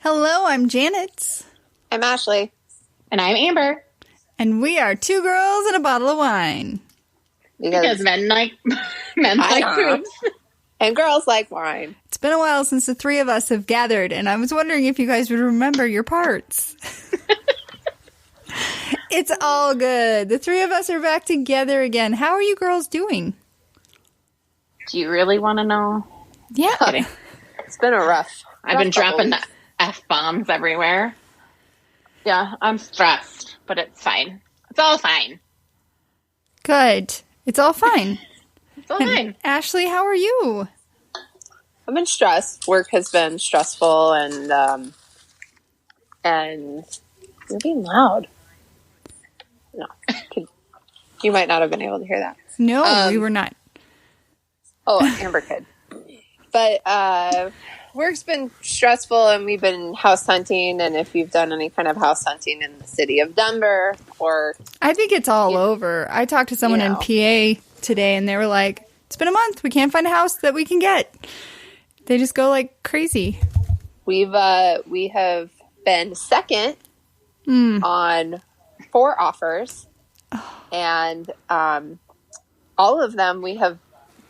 Hello, I'm Janet. I'm Ashley. And I'm Amber. And we are two girls and a bottle of wine. Because men like food. And girls like wine. It's been a while since the three of us have gathered, and I was wondering if you guys would remember your parts. It's all good. The three of us are back together again. How are you girls doing? Do you really want to know? Yeah. It's been a rough I've been dropping weeks. the F-bombs everywhere. Yeah, I'm stressed, but it's fine. It's all fine. Good. It's all fine. It's all fine. Ashley, how are you? I've been stressed. Work has been stressful, and you're being loud. No, you might not have been able to hear that. No, we were not. Oh, Amber could. But work's been stressful, and we've been house hunting. And if you've done any kind of house hunting in the city of Denver, or I think it's all over. I talked to someone in PA today, and they were like, "It's been a month. We can't find a house that we can get." They just go like crazy. we have been second on 4 offers, and all of them we have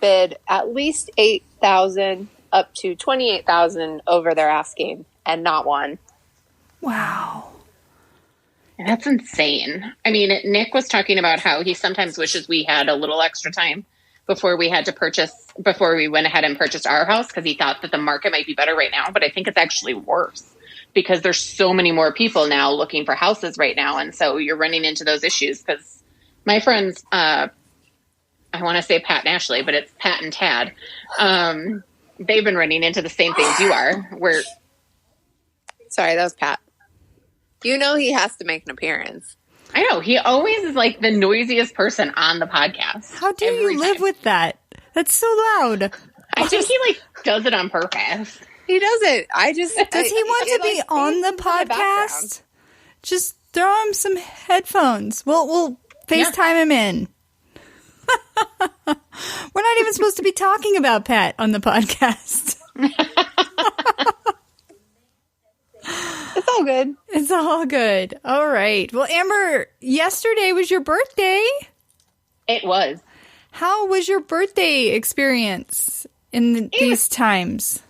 bid at least $8,000 up to $28,000 over their asking, and not one. Wow. That's insane. I mean, Nick was talking about how he sometimes wishes we had a little extra time before we went ahead and purchased our house, because he thought that the market might be better right now. But I think it's actually worse because there's so many more people now looking for houses right now. And so you're running into those issues, because my friends, I want to say Pat and Ashley, but it's Pat and Tad. They've been running into the same things you are. Sorry, that was Pat. You know he has to make an appearance. I know. He always is like the noisiest person on the podcast. How do you live with that? That's so loud. I think he does it on purpose. He doesn't. Does he want to be on the podcast? Just throw him some headphones. We'll FaceTime him in. We're not even supposed to be talking about Pat on the podcast. It's all good. It's all good. All right. Well, Amber, yesterday was your birthday. It was. How was your birthday experience in these times?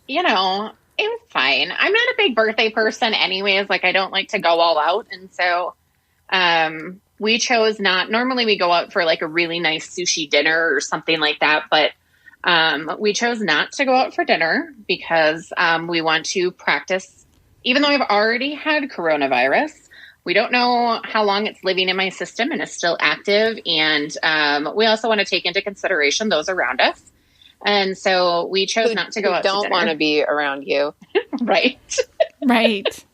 You know, it was fine. I'm not a big birthday person anyways. Like, I don't like to go all out. And so we chose not. Normally we go out for like a really nice sushi dinner or something like that. But we chose not to go out for dinner because we want to practice. Even though I've already had coronavirus, we don't know how long it's living in my system and is still active. And we also want to take into consideration those around us. And so we chose not to go out to dinner. Don't want to be around you. Right. Right.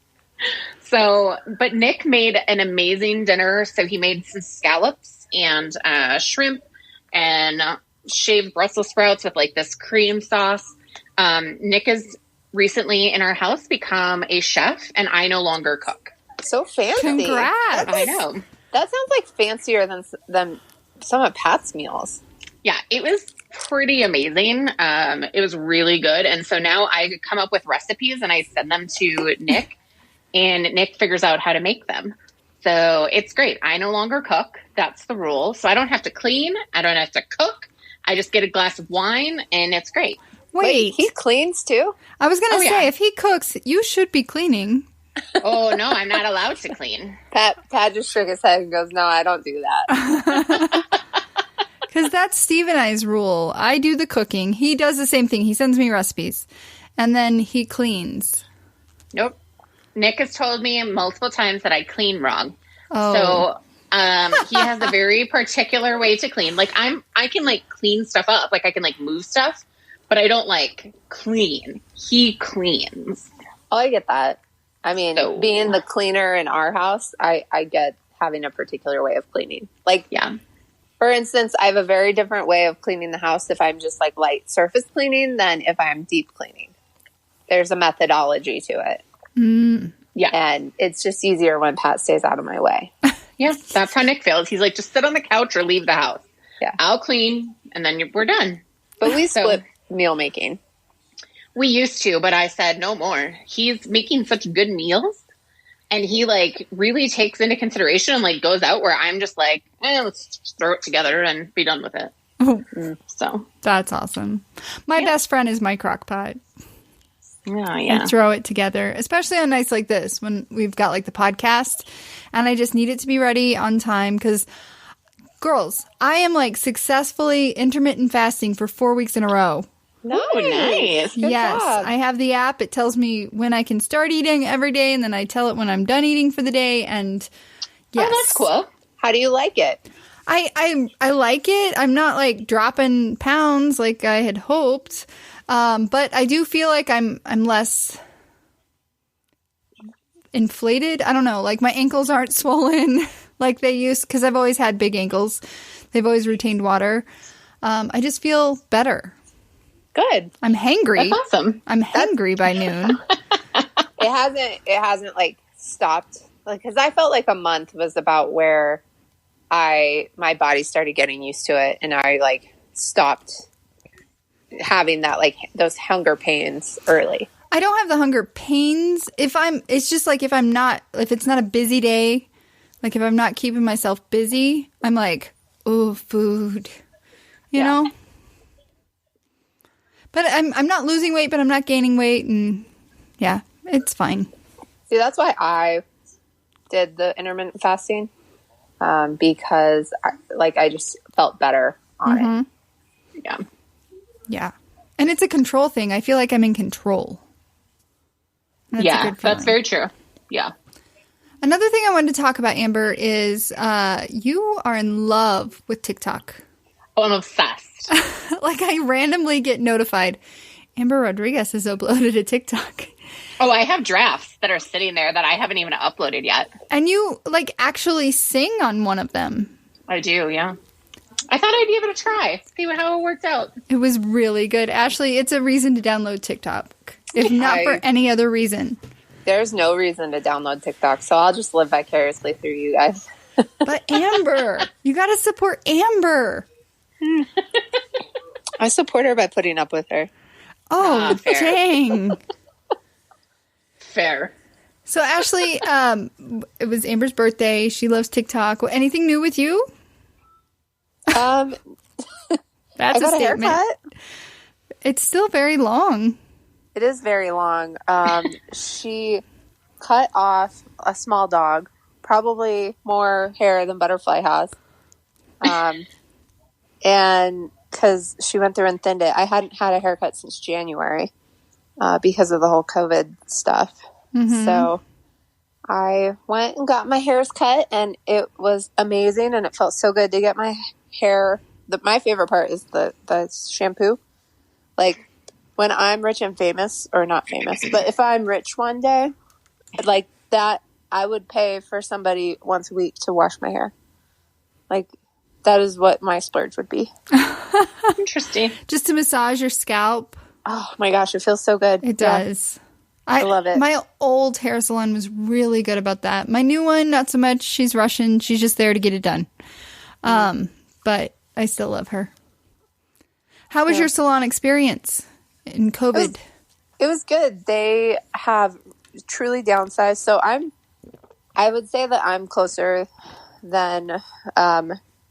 So, but Nick made an amazing dinner. So he made some scallops and shrimp and shaved Brussels sprouts with like this cream sauce. Nick has recently in our house become a chef, and I no longer cook. So fancy. Congrats. I know. That sounds like fancier than some of Pat's meals. Yeah, it was pretty amazing. It was really good. And so now I come up with recipes and I send them to Nick, and Nick figures out how to make them. So it's great. I no longer cook. That's the rule. So I don't have to clean. I don't have to cook. I just get a glass of wine, and it's great. Wait, he cleans too? I was going to say, if he cooks, you should be cleaning. Oh, no, I'm not allowed to clean. Pat just shook his head and goes, no, I don't do that. Because that's Steve and I's rule. I do the cooking. He does the same thing. He sends me recipes. And then he cleans. Nope. Nick has told me multiple times that I clean wrong. Oh. So he has a very particular way to clean. Like I can like clean stuff up. Like I can like move stuff, but I don't like clean. He cleans. Oh, I get that. I mean, being the cleaner in our house, I get having a particular way of cleaning. Like, yeah. For instance, I have a very different way of cleaning the house if I'm just like light surface cleaning than if I'm deep cleaning. There's a methodology to it. Mm. Yeah. And it's just easier when Pat stays out of my way. Yeah, that's how Nick feels. He's like, just sit on the couch or leave the house. Yeah. I'll clean, and then we're done. But we split meal making. We used to, but I said no more. He's making such good meals, and he like really takes into consideration and like goes out where I'm just like, let's just throw it together and be done with it. So that's awesome. My best friend is my crock pot. Oh, yeah. I throw it together, especially on nights like this when we've got like the podcast and I just need it to be ready on time because, girls, I am like successfully intermittent fasting for 4 weeks in a row. Nice. Ooh, nice. Good job. I have the app. It tells me when I can start eating every day and then I tell it when I'm done eating for the day. And yes. Oh, that's cool. How do you like it? I like it. I'm not like dropping pounds like I had hoped. But I do feel like I'm less inflated. I don't know. Like my ankles aren't swollen like they used because I've always had big ankles. They've always retained water. I just feel better. Good. I'm hangry. That's awesome. I'm hangry by noon. It hasn't like stopped. Like, cause I felt like a month was about where my body started getting used to it and I like stopped having that like those hunger pains early. I don't have the hunger pains it's just like if it's not a busy day, like if I'm not keeping myself busy, I'm like, oh, food, you know? But I'm not losing weight, but I'm not gaining weight and yeah, it's fine. See, that's why I did the intermittent fasting. Because I just felt better on it. Yeah. Yeah. And it's a control thing. I feel like I'm in control. That's very true. Yeah. Another thing I wanted to talk about, Amber, is you are in love with TikTok. Oh, I'm obsessed. Like I randomly get notified, Amber Rodriguez has uploaded a TikTok. Oh, I have drafts that are sitting there that I haven't even uploaded yet. And you like actually sing on one of them. I do, yeah. I thought I'd give it a try, see how it worked out. It was really good. Ashley, it's a reason to download TikTok, if not for any other reason. There's no reason to download TikTok, so I'll just live vicariously through you guys. But Amber, you got to support Amber. I support her by putting up with her. Oh, dang. Fair. So, Ashley, it was Amber's birthday. She loves TikTok. Anything new with you? That's I got a haircut. It's still very long. It is very long. She cut off a small dog, probably more hair than Butterfly has. And because she went through and thinned it, I hadn't had a haircut since January because of the whole COVID stuff. Mm-hmm. So I went and got my hairs cut, and it was amazing, and it felt so good to get my hair. My favorite part is the shampoo. Like, when I'm rich and famous, or not famous, but if I'm rich one day, like that, I would pay for somebody once a week to wash my hair. Like, that is what my splurge would be. Interesting. Just to massage your scalp. Oh my gosh, it feels so good. It does. I love it. My old hair salon was really good about that. My new one, not so much. She's Russian. She's just there to get it done. But I still love her. How was your salon experience in COVID? It was good. They have truly downsized. So I would say that I'm closer than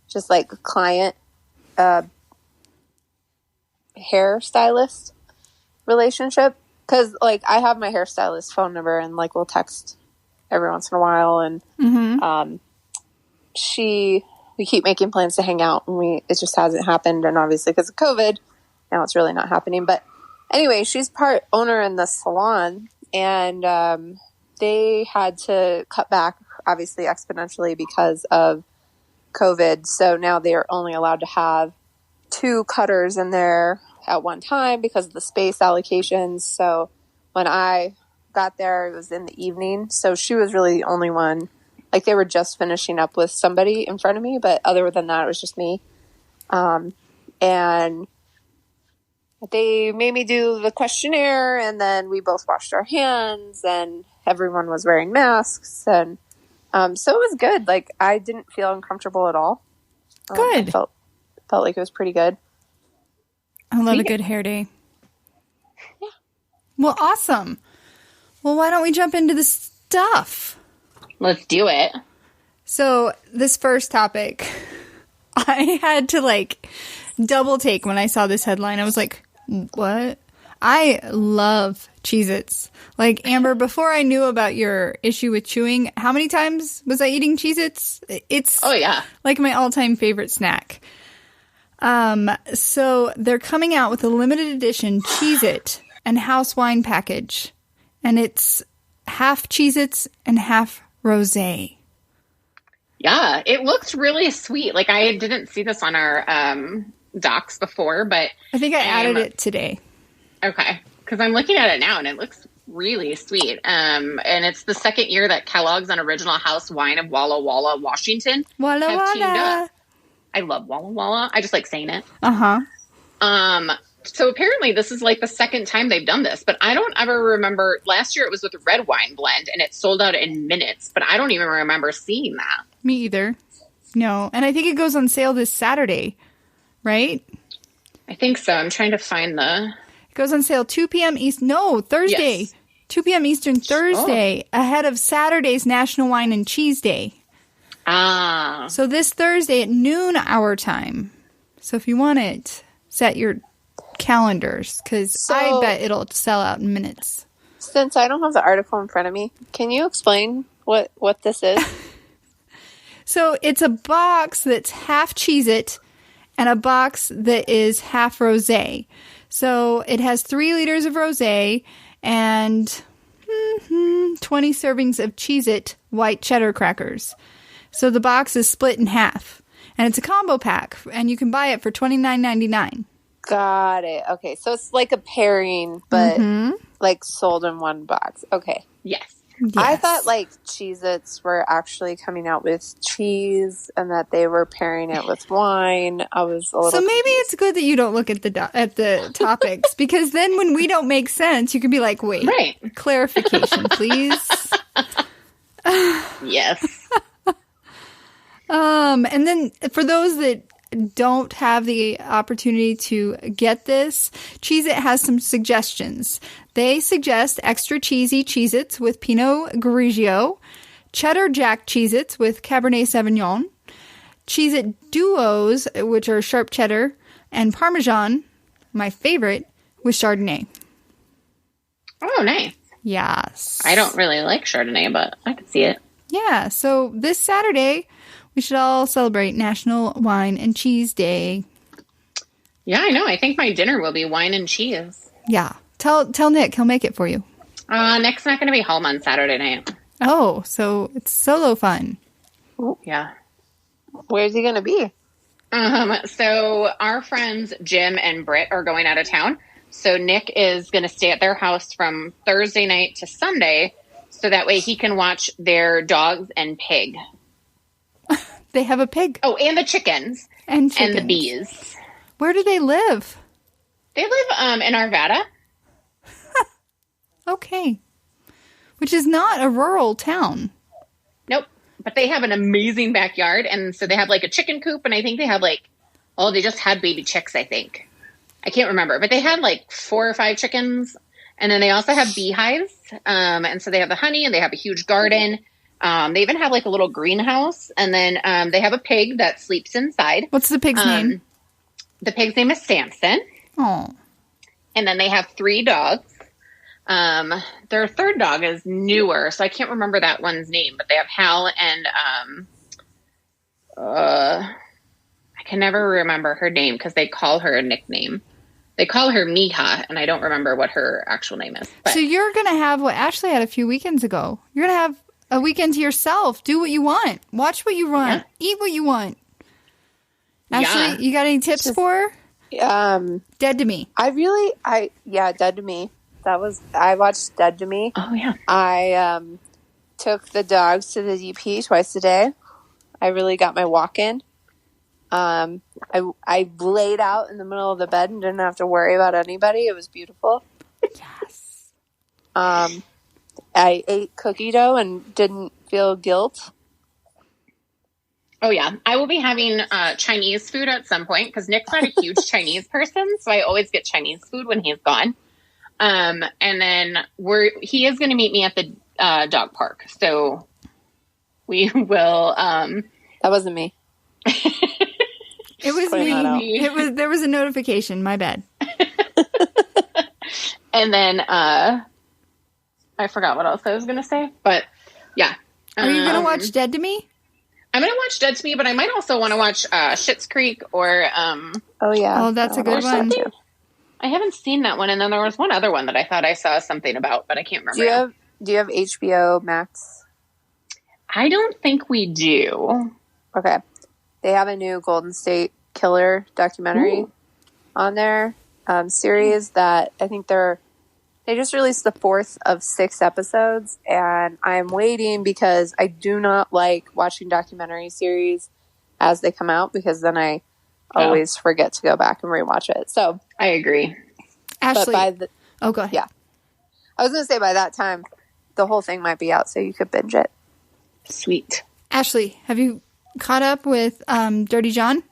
just like client hairstylist relationship. Because, like, I have my hairstylist phone number and, like, we'll text every once in a while. And we keep making plans to hang out. And it just hasn't happened. And obviously because of COVID, now it's really not happening. But anyway, she's part owner in the salon. And they had to cut back, obviously, exponentially because of COVID. So now they are only allowed to have 2 cutters in there at one time because of the space allocations. So when I got there, it was in the evening. So she was really the only one. Like, they were just finishing up with somebody in front of me, but other than that, it was just me. And they made me do the questionnaire, and then we both washed our hands, and everyone was wearing masks. And so it was good. Like, I didn't feel uncomfortable at all. Good. I felt like it was pretty good. I love a good hair day. Yeah. Well, awesome. Well, why don't we jump into the stuff? Let's do it. So this first topic, I had to double take when I saw this headline. I was like, what? I love Cheez-Its. Like, Amber, before I knew about your issue with chewing, how many times was I eating Cheez-Its? It's like my all-time favorite snack. So they're coming out with a limited edition Cheez-It and house wine package. And it's half Cheez-Its and half rosé. Yeah, it looks really sweet. Like, I didn't see this on our docs before, but I think I added it today. Okay, because I'm looking at it now, and it looks really sweet. And it's the second year that Kellogg's and Original House Wine of Walla Walla, Washington Walla have teamed Walla. up. I love Walla Walla. I just like saying it. Uh-huh. So apparently this is like the second time they've done this, but I don't ever remember. Last year it was with a red wine blend, and it sold out in minutes, but I don't even remember seeing that. Me either. No. And I think it goes on sale this Saturday, right? I think so. I'm trying to find the... It goes on sale 2 p.m. East. No, Thursday. Yes. 2 p.m. Eastern Thursday, ahead of Saturday's National Wine and Cheese Day. Ah. So this Thursday at noon our time. So if you want it, set your calendars, because I bet it'll sell out in minutes. Since I don't have the article in front of me, can you explain what this is? So it's a box that's half Cheez-It and a box that is half rosé. So it has 3 liters of rosé and 20 servings of Cheez-It white cheddar crackers. So the box is split in half. And it's a combo pack, and you can buy it for $29.99. Got it. Okay, so it's like a pairing, but like sold in one box. Okay. Yes. I thought like Cheez-Its were actually coming out with cheese and that they were pairing it with wine. I was a little maybe it's good that you don't look at the topics, because then when we don't make sense, you can be like, wait, clarification, please. Yes. And then for those that don't have the opportunity to get this, Cheez-It has some suggestions. They suggest extra cheesy Cheez-Its with Pinot Grigio, Cheddar Jack Cheez-Its with Cabernet Sauvignon, Cheez-It Duos, which are sharp cheddar, and Parmesan, my favorite, with Chardonnay. Oh, nice. Yes. I don't really like Chardonnay, but I can see it. Yeah, so this Saturday, we should all celebrate National Wine and Cheese Day. Yeah, I know. I think my dinner will be wine and cheese. Yeah. Tell Nick. He'll make it for you. Nick's not going to be home on Saturday night. Oh, so it's solo fun. Ooh, yeah. Where's he going to be? So our friends Jim and Britt are going out of town. So Nick is going to stay at their house from Thursday night to Sunday, so that way he can watch their dogs and pig. They have a pig. Oh, and the chickens. And chickens. And the bees. Where do they live? They live in Arvada. Okay. Which is not a rural town. Nope. But they have an amazing backyard. And so they have like a chicken coop. And I think they have they just had baby chicks, I think. I can't remember. But they had like 4 or 5 chickens. And then they also have beehives. And so they have the honey, and they have a huge garden. They even have like a little greenhouse. And then they have a pig that sleeps inside. What's the pig's name? The pig's name is Samson. Oh. And then they have 3 dogs. Their third dog is newer, so I can't remember that one's name, but they have Hale and, I can never remember her name because they call her a nickname. They call her Mija, and I don't remember what her actual name is. But. So you're going to have what Ashley had a few weekends ago. You're going to have a weekend to yourself. Do what you want. Watch what you want. Yeah. Eat what you want. Ashley, you got any tips for her? Dead to Me. Dead to Me. I watched Dead to Me. Oh, yeah. I took the dogs to the DP twice a day. I really got my walk in. I laid out in the middle of the bed and didn't have to worry about anybody. It was beautiful. Yes. I ate cookie dough and didn't feel guilt. Oh, yeah. I will be having Chinese food at some point because Nick's not a huge Chinese person, so I always get Chinese food when he's gone. And then he is going to meet me at the dog park. So we will. That wasn't me. It was me. There was a notification. My bad. And then I forgot what else I was going to say, but yeah. Are you going to watch Dead to Me? I'm going to watch Dead to Me, but I might also want to watch Schitt's Creek or. Oh yeah. Oh, that's a good one. I haven't seen that one, and then there was one other one that I thought I saw something about, but I can't remember. Do you have HBO Max? I don't think we do. Okay. They have a new Golden State Killer documentary on their series that I think they just released the 4th of 6 episodes, and I'm waiting because I do not like watching documentary series as they come out because then I always forget to go back and rewatch it. So I agree. Ashley. Go ahead. Yeah. I was going to say by that time, the whole thing might be out so you could binge it. Sweet. Ashley, have you caught up with Dirty John?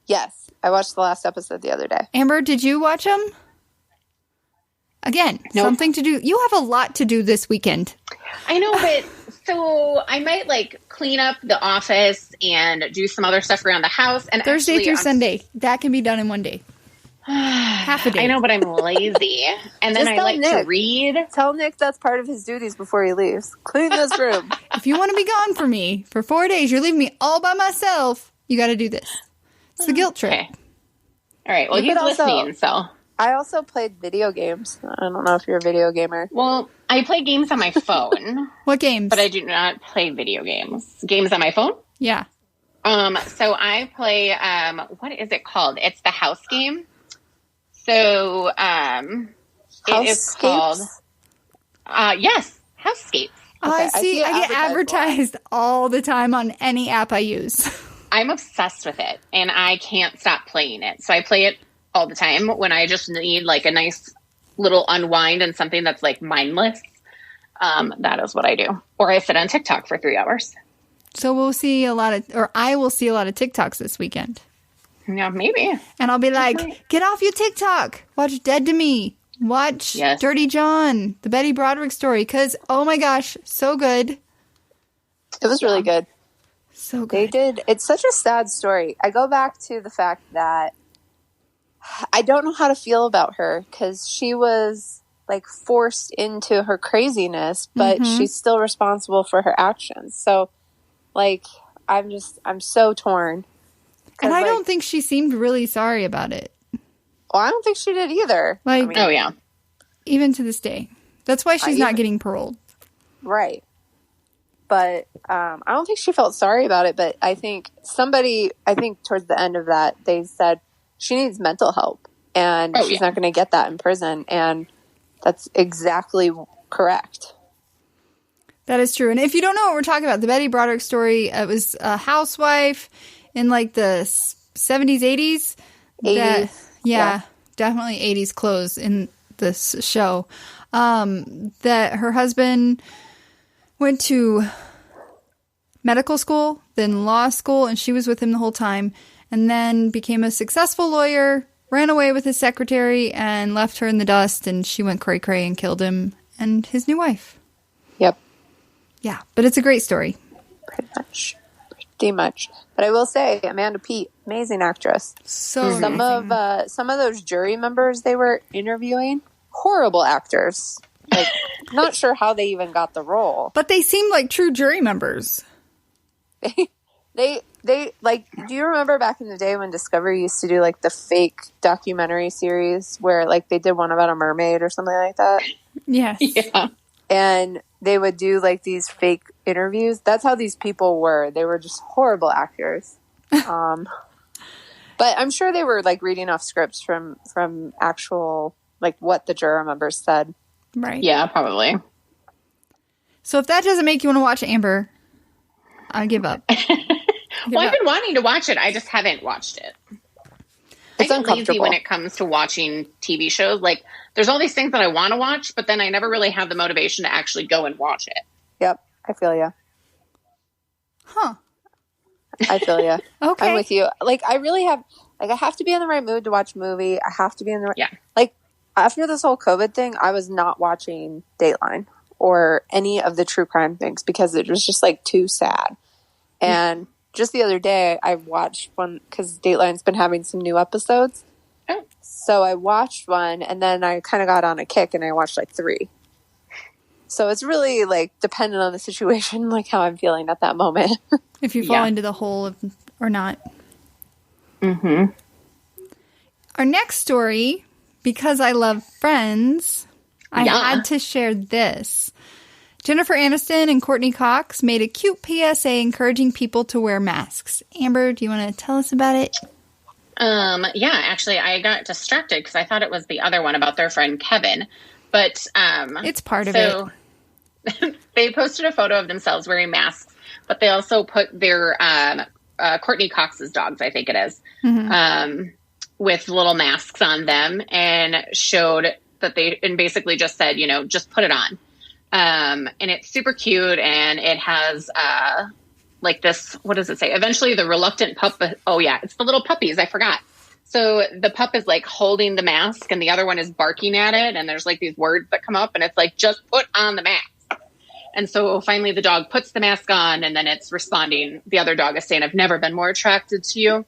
Yes. I watched the last episode the other day. Amber, did you watch them? Again, something to do. You have a lot to do this weekend. I know, but so I might clean up the office and do some other stuff around the house. And Thursday through Sunday. That can be done in one day. Half a day. I know, but I'm lazy. And then I like to read. Tell Nick that's part of his duties before he leaves. Clean this room. If you want to be gone from me for 4 days, you're leaving me all by myself, you got to do this. It's the guilt trip. Okay. All right. Well, he's listening, so. I also played video games. I don't know if you're a video gamer. Well, I play games on my phone. What games? But I do not play video games. Games on my phone? Yeah. So I play, what is it called? It's the house game. So, it is called, yes, Housescapes. Oh, okay, I see. I get advertised all the time on any app I use. I'm obsessed with it, and I can't stop playing it. So I play it all the time when I just need a nice little unwind and something that's mindless. That is what I do. Or I sit on TikTok for 3 hours. So I will see a lot of TikToks this weekend. Yeah, maybe. And I'll be like, get off your TikTok. Watch Dead to Me. Watch Dirty John, the Betty Broderick story. Because, oh my gosh, so good. It was really good. So good. They did. It's such a sad story. I go back to the fact that I don't know how to feel about her because she was forced into her craziness, but she's still responsible for her actions. So I'm so torn. And I don't think she seemed really sorry about it. Well, I don't think she did either. Oh yeah. Even to this day. That's why she's not getting paroled. Right. But I don't think she felt sorry about it, but I think towards the end of that, they said she needs mental help, and she's not going to get that in prison, and that's exactly correct. That is true. And if you don't know what we're talking about, the Betty Broderick story, it was a housewife in the 70s, 80s. 80s. Yeah, definitely 80s clothes in this show. That her husband went to medical school, then law school, and she was with him the whole time, and then became a successful lawyer, ran away with his secretary, and left her in the dust, and she went cray-cray and killed him and his new wife. Yep. Yeah, but it's a great story. Pretty much. But I will say, Amanda Peet, amazing actress. So some of those jury members they were interviewing, horrible actors. Not sure how they even got the role. But they seemed like true jury members. They do you remember back in the day when Discovery used to do the fake documentary series where they did one about a mermaid or something like that? Yes. Yeah. And they would do like these fake interviews. That's how these people were. They were just horrible actors. But I'm sure they were like reading off scripts from actual like what the juror members said. Right. Yeah, probably. So if that doesn't make you want to watch Amber, I give up. Well, I've been wanting to watch it. I just haven't watched it. It's I get lazy when it comes to watching TV shows. Like, there's all these things that I want to watch, but then I never really have the motivation to actually go and watch it. Yep, I feel you. Huh. I feel you. Okay. I'm with you. Like, I really have, like, I have to be in the right mood to watch a movie. I have to be in the right, yeah. Like, after this whole COVID thing, I was not watching Dateline or any of the true crime things because it was just like too sad. And just the other day, I watched one because Dateline's been having some new episodes. Oh. So I watched one, and then I kind of got on a kick, and I watched like 3. So it's really like dependent on the situation, like how I'm feeling at that moment. If you fall into the hole or not. Mm-hmm. Our next story, because I love Friends, I had to share this. Jennifer Aniston and Courteney Cox made a cute PSA encouraging people to wear masks. Amber, do you want to tell us about it? Yeah, actually, I got distracted because I thought it was the other one about their friend Kevin. But it's part of it. They posted a photo of themselves wearing masks, but they also put their Courteney Cox's dogs, I think it is, with little masks on them, and showed that and basically just said, just put it on. And it's super cute, and it has like this, what does it say? Eventually the reluctant pup. Oh yeah, it's the little puppies. I forgot. So the pup is like holding the mask and the other one is barking at it. And there's like these words that come up and it's like, just put on the mask. And so finally the dog puts the mask on and then it's responding. The other dog is saying, I've never been more attracted to you.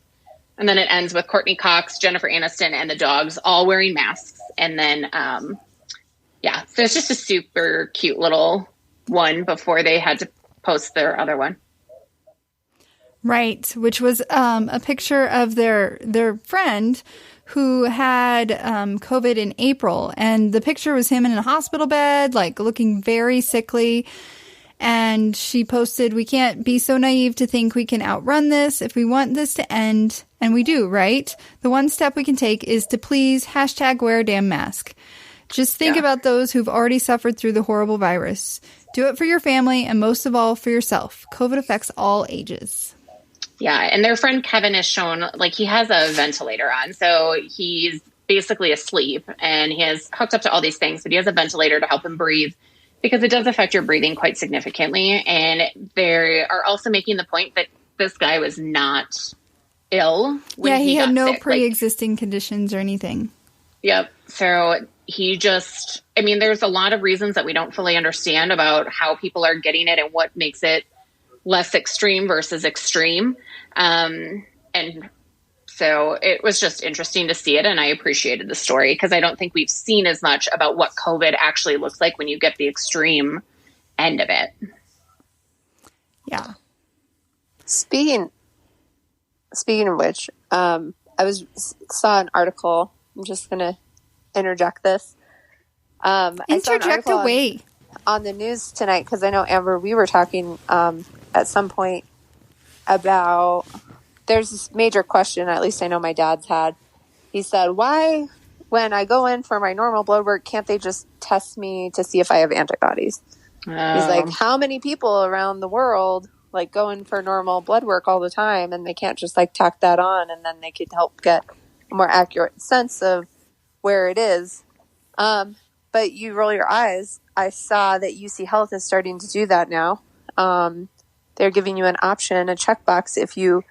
And then it ends with Courteney Cox, Jennifer Aniston, and the dogs all wearing masks. And then, so it's just a super cute little one before they had to post their other one. Right, which was a picture of their friend who had COVID in April. And the picture was him in a hospital bed, like looking very sickly. And she posted, we can't be so naive to think we can outrun this. If we want this to end, and we do, right? The one step we can take is to please #wear a damn mask. Just think about those who've already suffered through the horrible virus. Do it for your family and most of all for yourself. COVID affects all ages. Yeah, and their friend Kevin is shown, like, he has a ventilator on, so he's basically asleep, and he has hooked up to all these things, but he has a ventilator to help him breathe, because it does affect your breathing quite significantly, and they are also making the point that this guy was not ill when he had no sick. pre-existing conditions or anything. Yep, so he just, there's a lot of reasons that we don't fully understand about how people are getting it and what makes it less extreme versus extreme. And so it was just interesting to see it. And I appreciated the story because I don't think we've seen as much about what COVID actually looks like when you get the extreme end of it. Yeah. Speaking of which, I saw an article. I'm just going to interject this. Interject away. On the news tonight, because I know, Amber, we were talking at some point about there's this major question, at least I know my dad's had. He said, why, when I go in for my normal blood work, can't they just test me to see if I have antibodies? He's like, how many people around the world like go in for normal blood work all the time and they can't just like tack that on and then they could help get a more accurate sense of where it is. But you roll your eyes. I saw that UC Health is starting to do that now. They're giving you an option, a checkbox. If you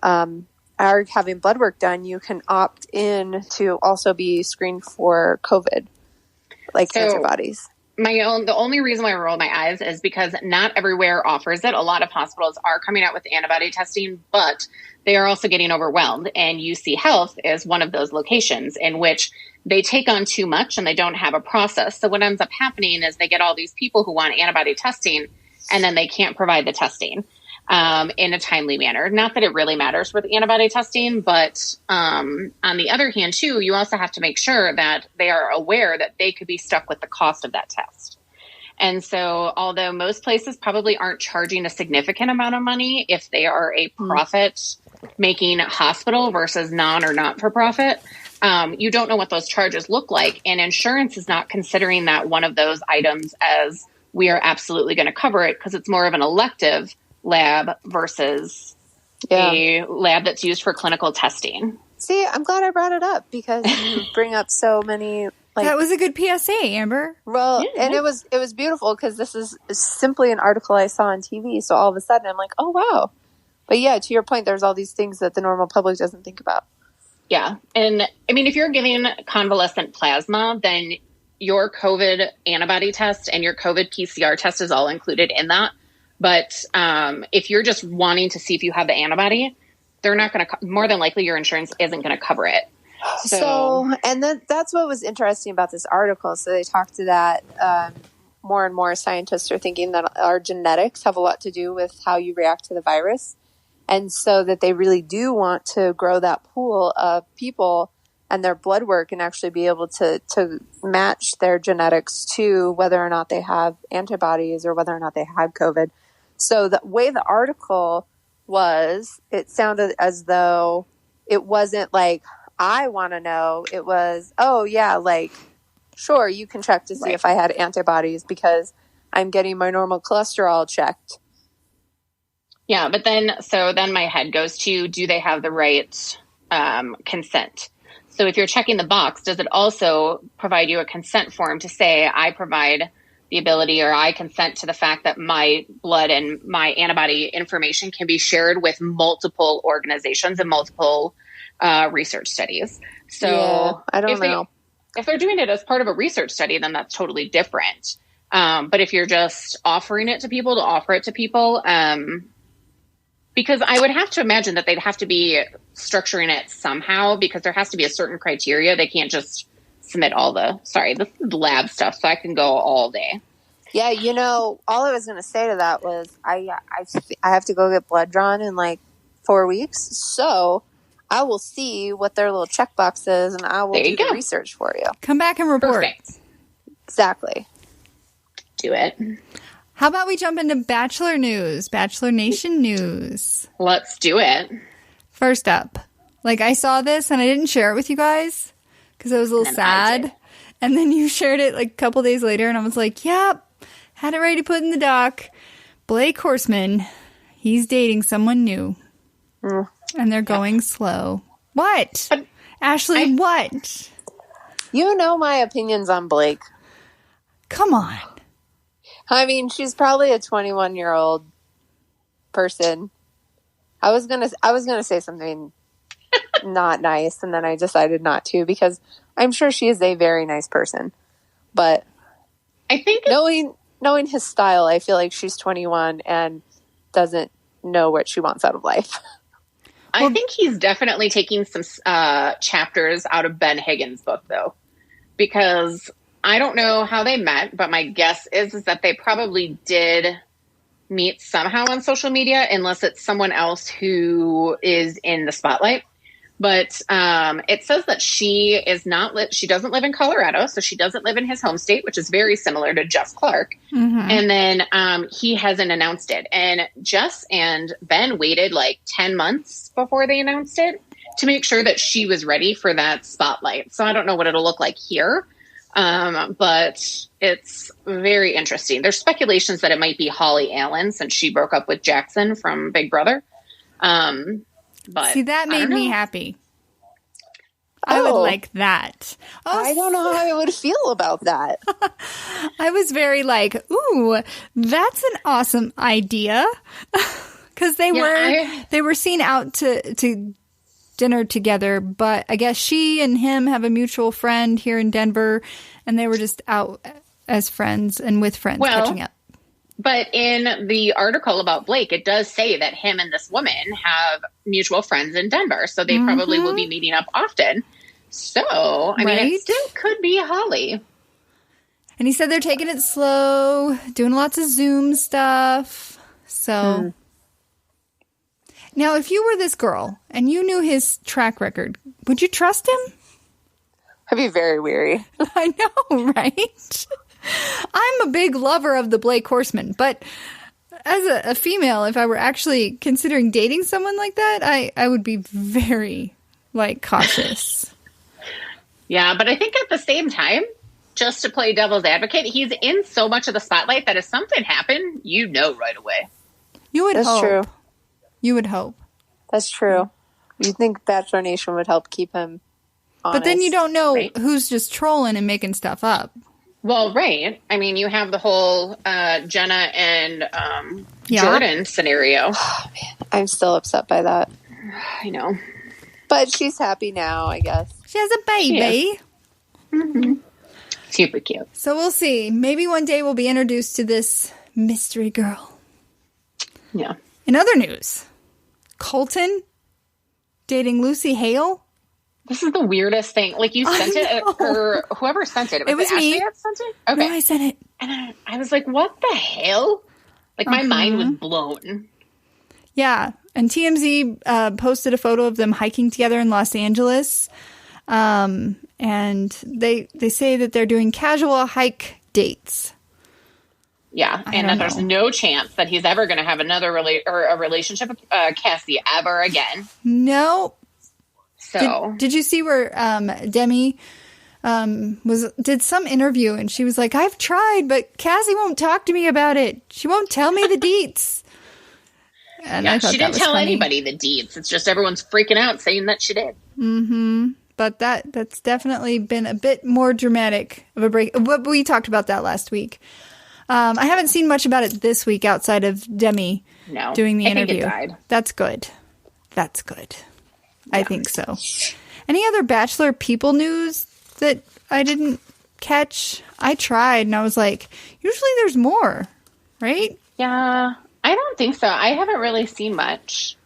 are having blood work done, you can opt in to also be screened for COVID, like antibodies. The only reason why I roll my eyes is because not everywhere offers it. A lot of hospitals are coming out with antibody testing, but they are also getting overwhelmed. And UC Health is one of those locations in which they take on too much and they don't have a process. So what ends up happening is they get all these people who want antibody testing and then they can't provide the testing in a timely manner. Not that it really matters with antibody testing, but on the other hand, too, you also have to make sure that they are aware that they could be stuck with the cost of that test. And so although most places probably aren't charging a significant amount of money if they are a profit-making hospital versus non or not-for-profit, you don't know what those charges look like. And insurance is not considering that one of those items as we are absolutely going to cover it because it's more of an elective lab versus a lab that's used for clinical testing. See, I'm glad I brought it up because you bring up so many. That was a good PSA, Amber. Well, and it was beautiful because this is simply an article I saw on TV. So all of a sudden I'm like, oh, wow. But yeah, to your point, there's all these things that the normal public doesn't think about. Yeah. And I mean, if you're giving convalescent plasma, then your COVID antibody test and your COVID PCR test is all included in that. But if you're just wanting to see if you have the antibody, they're not going to, more than likely your insurance isn't going to cover it. So and that's what was interesting about this article. So they talked to that more and more scientists are thinking that our genetics have a lot to do with how you react to the virus. And so that they really do want to grow that pool of people and their blood work and actually be able to match their genetics to whether or not they have antibodies or whether or not they had COVID. So the way the article was, it sounded as though it wasn't like, I want to know. It was, oh yeah, like, sure, you can check to see if I had antibodies because I'm getting my normal cholesterol checked. Yeah, but then my head goes to, do they have the right consent? So if you're checking the box, does it also provide you a consent form to say, I provide the ability or I consent to the fact that my blood and my antibody information can be shared with multiple organizations and multiple research studies. So yeah, I don't know. If they're doing it as part of a research study, then that's totally different. But if you're just offering it to people to offer it to people, because I would have to imagine that they'd have to be structuring it somehow because there has to be a certain criteria. They can't just submit this is lab stuff, so I can go all day. Yeah, all I was going to say to that was I have to go get blood drawn in like 4 weeks. So I will see what their little checkbox is and I will do the research for you. Come back and report. Perfect. Exactly. Do it. How about we jump into Bachelor news, Bachelor Nation news? Let's do it. First up, I saw this and I didn't share it with you guys because I was a little sad. And then you shared it a couple days later and I was like, yep, had it ready to put in the doc. Blake Horstmann, he's dating someone new. And they're going slow. What? Ashley, what? You know my opinions on Blake. Come on. I mean, she's probably a 21-year-old person. I was gonna say something not nice, and then I decided not to because I'm sure she is a very nice person. But I think knowing his style, I feel like she's 21 and doesn't know what she wants out of life. I think he's definitely taking some chapters out of Ben Higgins' book, though, because I don't know how they met, but my guess is that they probably did meet somehow on social media, unless it's someone else who is in the spotlight. But it says that she doesn't live in Colorado, so she doesn't live in his home state, which is very similar to Jess Clark. Mm-hmm. And then he hasn't announced it. And Jess and Ben waited 10 months before they announced it to make sure that she was ready for that spotlight. So I don't know what it'll look like here. But it's very interesting. There's speculations that it might be Holly Allen since she broke up with Jackson from Big Brother. But see, that made me happy. I would like that. Oh, I don't know how I would feel about that. I was very ooh, that's an awesome idea. Because they were seen out to dinner together, but I guess she and him have a mutual friend here in Denver, and they were just out as friends and with friends catching up. But in the article about Blake, it does say that him and this woman have mutual friends in Denver, so they probably will be meeting up often. So, I mean, it still could be Holly. And he said they're taking it slow, doing lots of Zoom stuff. So... Now, if you were this girl and you knew his track record, would you trust him? I'd be very weary. I know, right? I'm a big lover of the Blake Horstmann, but as a female, if I were actually considering dating someone like that, I would be very, cautious. Yeah, but I think at the same time, just to play devil's advocate, he's in so much of the spotlight that if something happened, right away. You would hope. That's true. You would hope. That's true. You'd think Bachelor Nation would help keep him honest. But then you don't know who's just trolling and making stuff up. Well, right. I mean, you have the whole Jenna and Jordan scenario. Oh, man. I'm still upset by that. I know. But she's happy now, I guess. She has a baby. Mm-hmm. Super cute. So we'll see. Maybe one day we'll be introduced to this mystery girl. Yeah. In other news, Colton dating Lucy Hale. This is the weirdest thing. Like, you sent it, or whoever sent it. It was me. Ashley that sent it? Okay. No, I sent it. And I was like, what the hell? Like, my mind was blown. Yeah. And TMZ posted a photo of them hiking together in Los Angeles. And they say that they're doing casual hike dates. Yeah. And that there's no chance that he's ever going to have another a relationship with Cassie ever again. No. So did you see where Demi did some interview and she was like, I've tried, but Cassie won't talk to me about it. She won't tell me the deets. And yeah, she didn't tell anybody the deets. It's just everyone's freaking out saying that she did. Mm-hmm. But that's definitely been a bit more dramatic of a break. We talked about that last week. I haven't seen much about it this week outside of Demi doing the interview. Think it died. That's good. That's good. Yeah. I think so. Any other Bachelor people news that I didn't catch? I tried and I was like, usually there's more, right? Yeah, I don't think so. I haven't really seen much.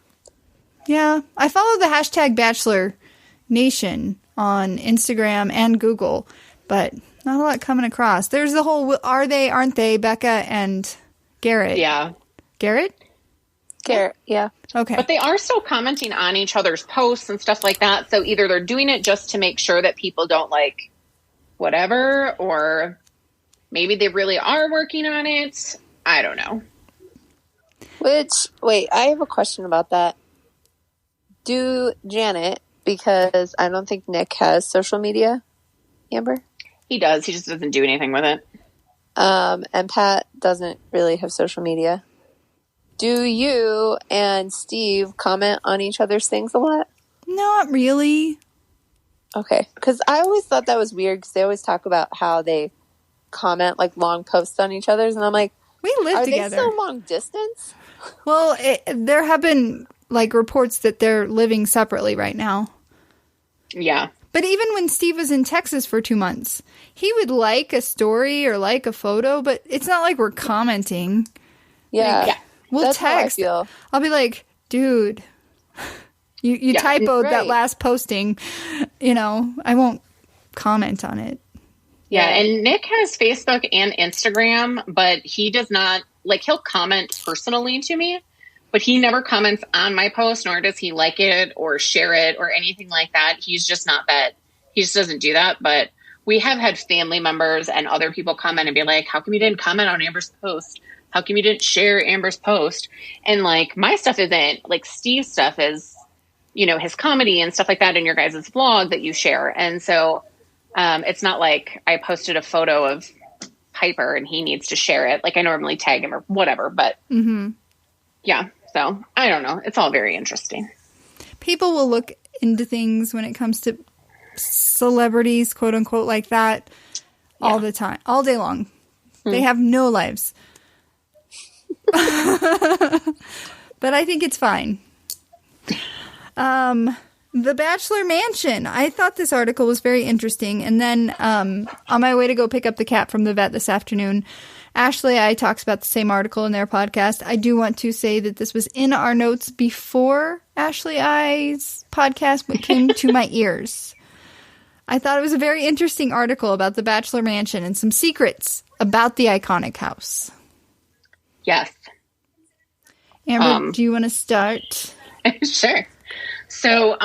Yeah, I follow the hashtag Bachelor Nation on Instagram and Google, but not a lot coming across. There's the whole are they, aren't they, Becca and Garrett. Yeah. Garrett, yeah. Okay. But they are still commenting on each other's posts and stuff like that. So either they're doing it just to make sure that people don't like whatever, or maybe they really are working on it. I don't know. Wait, I have a question about that. Do Janet, because I don't think Nick has social media, Amber? He does. He just doesn't do anything with it. And Pat doesn't really have social media. Do you and Steve comment on each other's things a lot? Not really. Okay. Because I always thought that was weird because they always talk about how they comment like long posts on each other's. And I'm like, we live together. Are they still long distance? Well, there have been like reports that they're living separately right now. Yeah. But even when Steve was in Texas for 2 months, he would like a story or like a photo, but it's not like we're commenting. Yeah. Like, we'll That's text. How I feel. I'll be like, dude, you typoed that last posting. You know, I won't comment on it. Yeah, and Nick has Facebook and Instagram, but he does not, like, he'll comment personally to me, but he never comments on my post, nor does he like it or share it or anything like that. He's just not that, he just doesn't do that. But we have had family members and other people comment and be like, how come you didn't comment on Amber's post? How come you didn't share Amber's post? And like, my stuff isn't, like, Steve's stuff is, you know, his comedy and stuff like that in your guys' vlog that you share. And so it's not like I posted a photo of Piper and he needs to share it. Like I normally tag him or whatever, but yeah. So I don't know. It's all very interesting. People will look into things when it comes to celebrities, quote unquote, like that all the time, all day long. They have no lives. But I think it's fine. The Bachelor Mansion. I thought this article was very interesting. And then on my way to go pick up the cat from the vet this afternoon, Ashley I talks about the same article in their podcast. I do want to say that this was in our notes before Ashley I's podcast came to my ears. I thought it was a very interesting article about the Bachelor Mansion and some secrets about the iconic house. Yes. Amber, do you want to start? Sure. So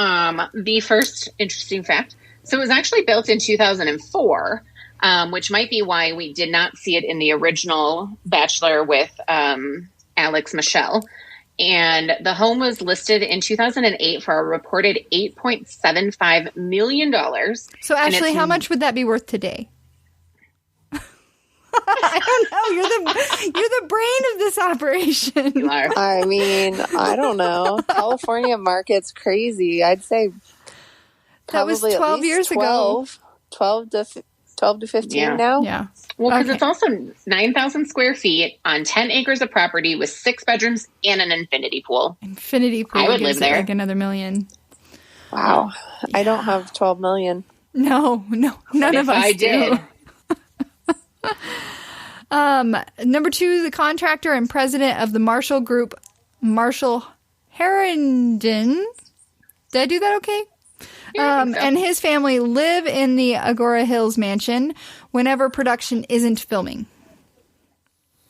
the first interesting fact, so it was actually built in 2004, which might be why we did not see it in the original Bachelor with Alex Michelle. And the home was listed in 2008 for a reported $8.75 million. So Ashley, how much would that be worth today? I don't know. You're the brain of this operation. You are. I mean, I don't know. California market's crazy. I'd say that was 12 years ago. 12 to 15 now. Yeah. Well, because it's also 9,000 square feet on 10 acres of property with 6 bedrooms and an infinity pool. Infinity pool. I would live there. Like another $1 million. Wow. Yeah. I don't have 12 million. No, none of us I did. Number 2, the contractor and president of the Marshall Group, Marshall Herndon. Did I do that okay? Yeah, so. And his family live in the Agora Hills mansion whenever production isn't filming.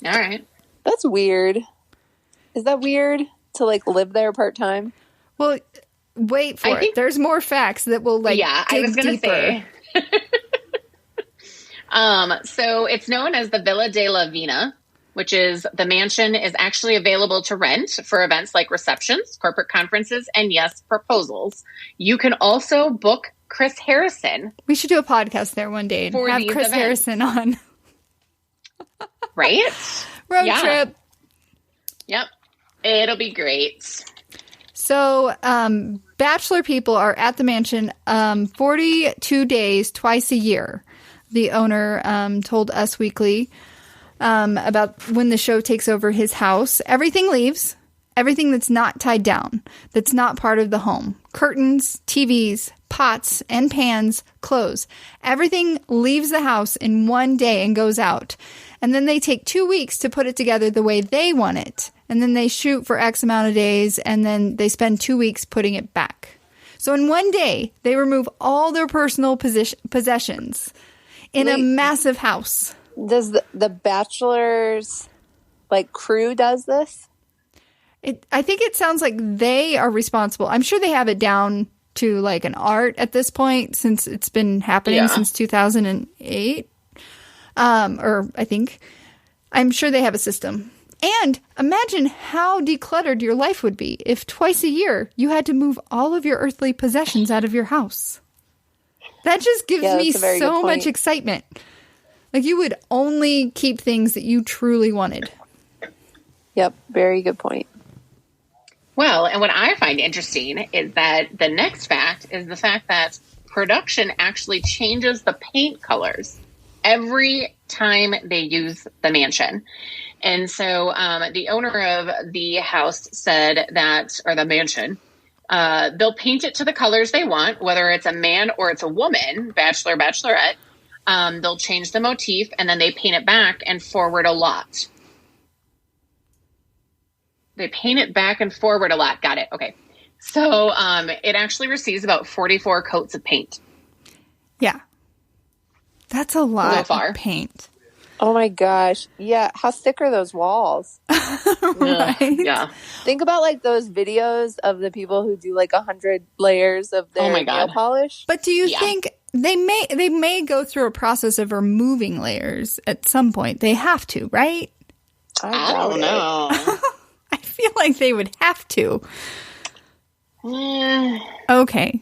All right. That's weird. Is that weird to like live there part-time? Well, wait for it. There's more facts that will dig I was going to say. So it's known as the Villa de la Vina, which is the mansion is actually available to rent for events like receptions, corporate conferences, and yes, proposals. You can also book Chris Harrison. We should do a podcast there one day and have Chris Harrison on. Right? Road trip. Yep. It'll be great. So, Bachelor people are at the mansion 42 days, twice a year. The owner told Us Weekly about when the show takes over his house. Everything leaves. Everything that's not tied down, that's not part of the home. Curtains, TVs, pots and pans, clothes. Everything leaves the house in one day and goes out. And then they take 2 weeks to put it together the way they want it. And then they shoot for X amount of days, and then they spend 2 weeks putting it back. So in one day, they remove all their personal possessions in a massive house. Does the Bachelor's crew does this? I think it sounds like they are responsible. I'm sure they have it down to an art at this point, since it's been happening since 2008. Or I think. I'm sure they have a system. And imagine how decluttered your life would be if twice a year you had to move all of your earthly possessions out of your house. That just gives me so much excitement. You would only keep things that you truly wanted. Yep, very good point. Well, and what I find interesting is that the next fact is the fact that production actually changes the paint colors every time they use the mansion. And so the owner of the house said that, or the mansion, they'll paint it to the colors they want, whether it's a man or it's a woman, bachelor, bachelorette. They'll change the motif and then they paint it back and forward a lot. They paint it back and forward a lot. Got it. Okay. So it actually receives about 44 coats of paint. Yeah. That's a lot of paint. Oh my gosh. Yeah. How thick are those walls? Right? Yeah. Think about those videos of the people who do 100 layers of their nail polish. But do you think they may go through a process of removing layers at some point? They have to, right? I don't know. I feel like they would have to. Okay.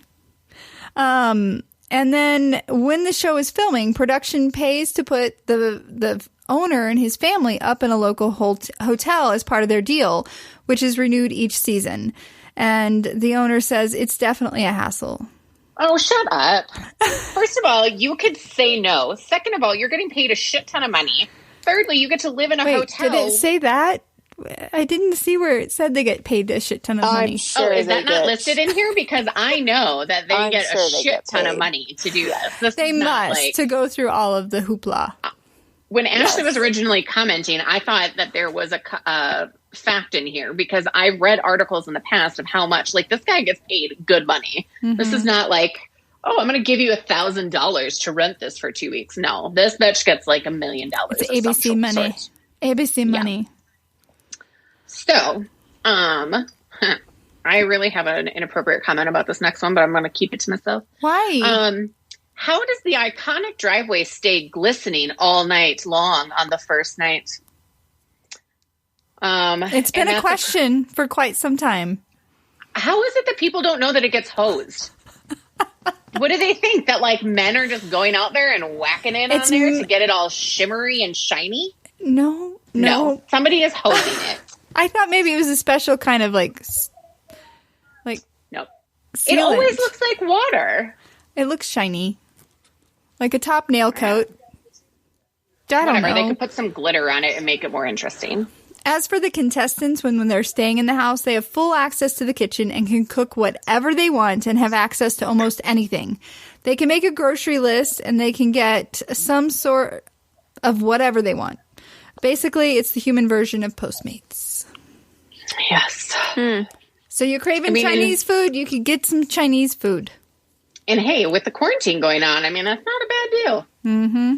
And then when the show is filming, production pays to put the owner and his family up in a local hotel as part of their deal, which is renewed each season. And the owner says it's definitely a hassle. Oh, shut up. First of all, you could say no. Second of all, you're getting paid a shit ton of money. Thirdly, you get to live in a hotel. Did it say that? I didn't see where it said they get paid a shit ton of money. I'm sure is that not listed in here? Because I know that they get a shit ton of money to do this. They must to go through all of the hoopla. When Ashley was originally commenting, I thought that there was a fact in here because I read articles in the past of how much this guy gets paid good money. Mm-hmm. This is not oh, I'm going to give you $1,000 to rent this for 2 weeks. No, this bitch gets $1 million. It's ABC money. ABC money. So, I really have an inappropriate comment about this next one, but I'm going to keep it to myself. Why? How does the iconic driveway stay glistening all night long on the first night? It's been a question for quite some time. How is it that people don't know that it gets hosed? What do they think? That men are just going out there and whacking it on there to get it all shimmery and shiny? No. Somebody is hosing it. I thought maybe it was a special kind of nope. Sealant. It always looks like water. It looks shiny, like a top nail coat. I don't know. They could put some glitter on it and make it more interesting. As for the contestants, when they're staying in the house, they have full access to the kitchen and can cook whatever they want and have access to almost anything. They can make a grocery list and they can get some sort of whatever they want. Basically, it's the human version of Postmates. Yes. So you're craving Chinese food, you could get some Chinese food. And hey, with the quarantine going on, I mean, that's not a bad deal. Mm-hmm.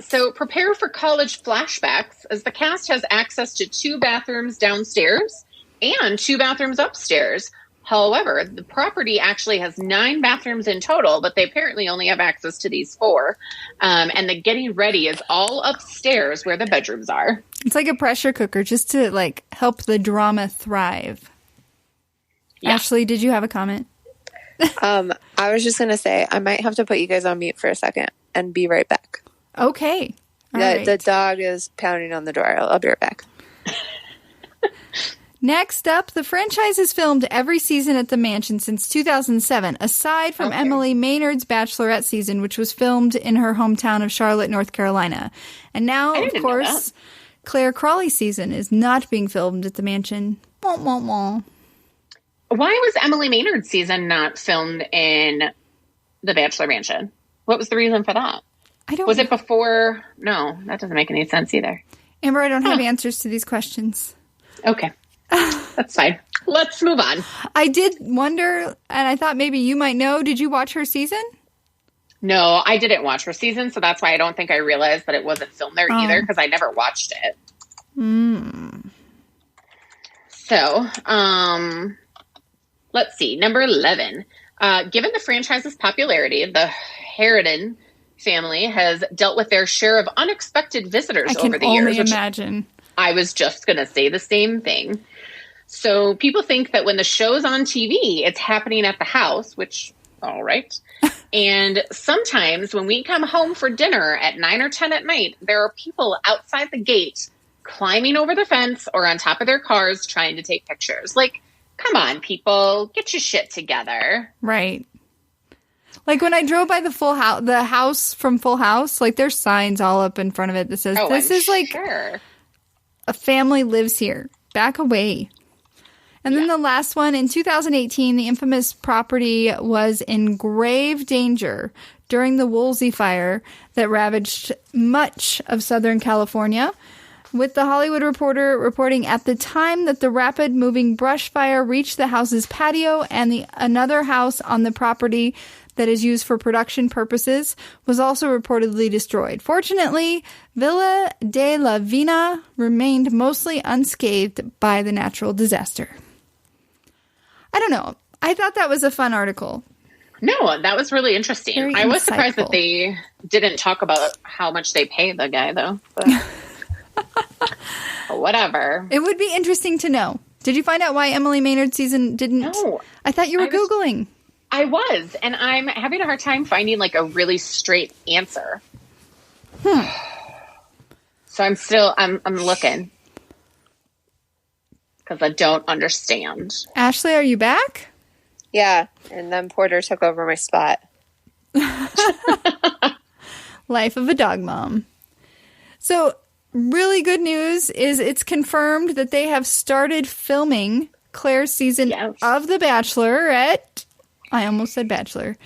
So prepare for college flashbacks, as the cast has access to 2 bathrooms downstairs and 2 bathrooms upstairs. However, the property actually has 9 bathrooms in total, but they apparently only have access to these 4. And the getting ready is all upstairs where the bedrooms are. It's like a pressure cooker just to like help the drama thrive. Yeah. Ashley, did you have a comment? I was just going to say, I might have to put you guys on mute for a second and be right back. Okay. The dog is pounding on the door. I'll be right back. Next up, the franchise has filmed every season at the mansion since 2007, aside from Emily Maynard's Bachelorette season, which was filmed in her hometown of Charlotte, North Carolina. And now, of course, Claire Crawley's season is not being filmed at the mansion. Wah, wah, wah. Why was Emily Maynard's season not filmed in the Bachelor Mansion? What was the reason for that? Was it before? No, that doesn't make any sense either. Amber, I don't have answers to these questions. Okay. That's fine. Let's move on. I did wonder, and I thought maybe you might know. Did you watch her season? No, I didn't watch her season, so that's why I don't think I realized that it wasn't filmed there either, because I never watched it. So, let's see. Number 11. Given the franchise's popularity, the Harridan family has dealt with their share of unexpected visitors over the years. I can only imagine. I was just going to say the same thing. So people think that when the show's on TV, it's happening at the house, which, all right. And sometimes when we come home for dinner at 9 or 10 at night, there are people outside the gate climbing over the fence or on top of their cars trying to take pictures. Like, come on, people, get your shit together. Right. Like when I drove by the house from Full House, like there's signs all up in front of it that says, this is like a family lives here. Back away. And then the last one, in 2018, the infamous property was in grave danger during the Woolsey fire that ravaged much of Southern California, with The Hollywood Reporter reporting at the time that the rapid-moving brush fire reached the house's patio and another house on the property that is used for production purposes was also reportedly destroyed. Fortunately, Villa de la Vina remained mostly unscathed by the natural disaster. I don't know. I thought that was a fun article. No, that was really interesting. Very I was insightful. surprised that they didn't talk about how much they pay the guy, though. But whatever. It would be interesting to know. Did you find out why Emily Maynard's season didn't? No. I thought you were Googling. I was, and I'm having a hard time finding like a really straight answer. So I'm looking. Because I don't understand. Ashley, are you back? Yeah, and then Porter took over my spot. Life of a dog mom. So, really good news is it's confirmed that they have started filming Claire's season of The Bachelorette. I almost said Bachelor.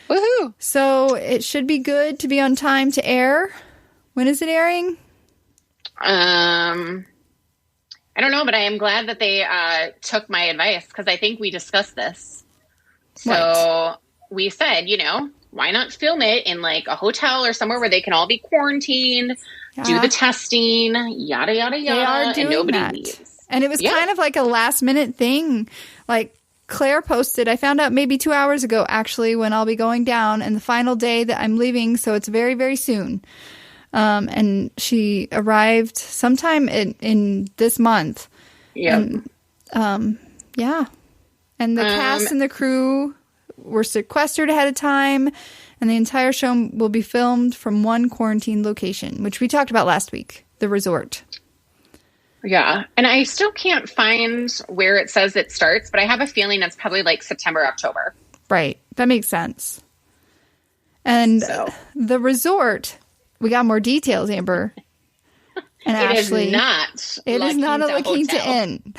Woohoo! So, it should be good to be on time to air. When is it airing? I don't know, but I am glad that they took my advice, because I think we discussed this. So we said, why not film it in like a hotel or somewhere where they can all be quarantined, do the testing, yada, yada, yada. They are doing and nobody that. leaves. And it was kind of like a last minute thing. Like Claire posted, I found out maybe 2 hours ago, actually, when I'll be going down and the final day that I'm leaving. So it's very, very soon. And she arrived sometime in this month. Yeah. And, and the cast and the crew were sequestered ahead of time, and the entire show will be filmed from one quarantine location, which we talked about last week, the resort. Yeah. And I still can't find where it says it starts, but I have a feeling it's probably like September, October. Right. That makes sense. And the resort... We got more details, Amber. And it Ashley, is not. It La is not a La Quinta Quinta Hotel. Inn.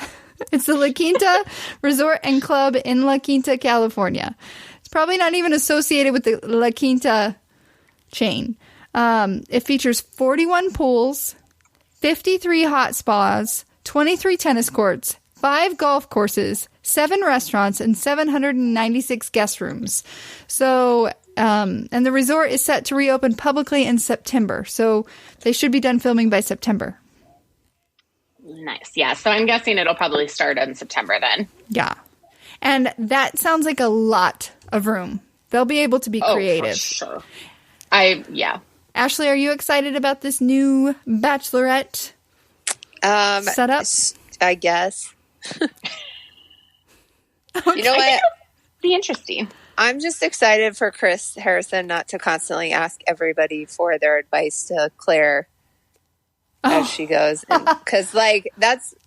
It's the La Quinta Resort and Club in La Quinta, California. It's probably not even associated with the La Quinta chain. It features 41 pools, 53 hot spas, 23 tennis courts, 5 golf courses, 7 restaurants, and 796 guest rooms. So, and the resort is set to reopen publicly in September. So they should be done filming by September. Nice. Yeah. So I'm guessing it'll probably start in September then. Yeah. And that sounds like a lot of room. They'll be able to be creative. For sure. Yeah. Ashley, are you excited about this new Bachelorette setup? I guess. Okay. You know what? Be interesting. I'm just excited for Chris Harrison not to constantly ask everybody for their advice to Claire as she goes. Because, like,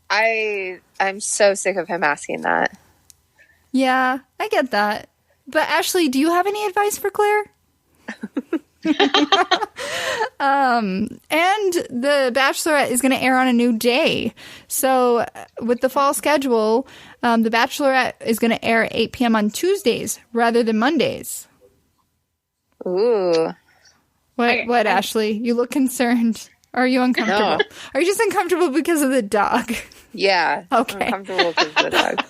I'm so sick of him asking that. Yeah, I get that. But Ashley, do you have any advice for Claire? And the Bachelorette is going to air on a new day. So with the fall schedule, the Bachelorette is going to air at 8 p.m. on Tuesdays rather than Mondays. Ooh. What, Ashley? You look concerned. Are you uncomfortable? No. Are you just uncomfortable because of the dog? Yeah. Okay. I'm uncomfortable because of the dog.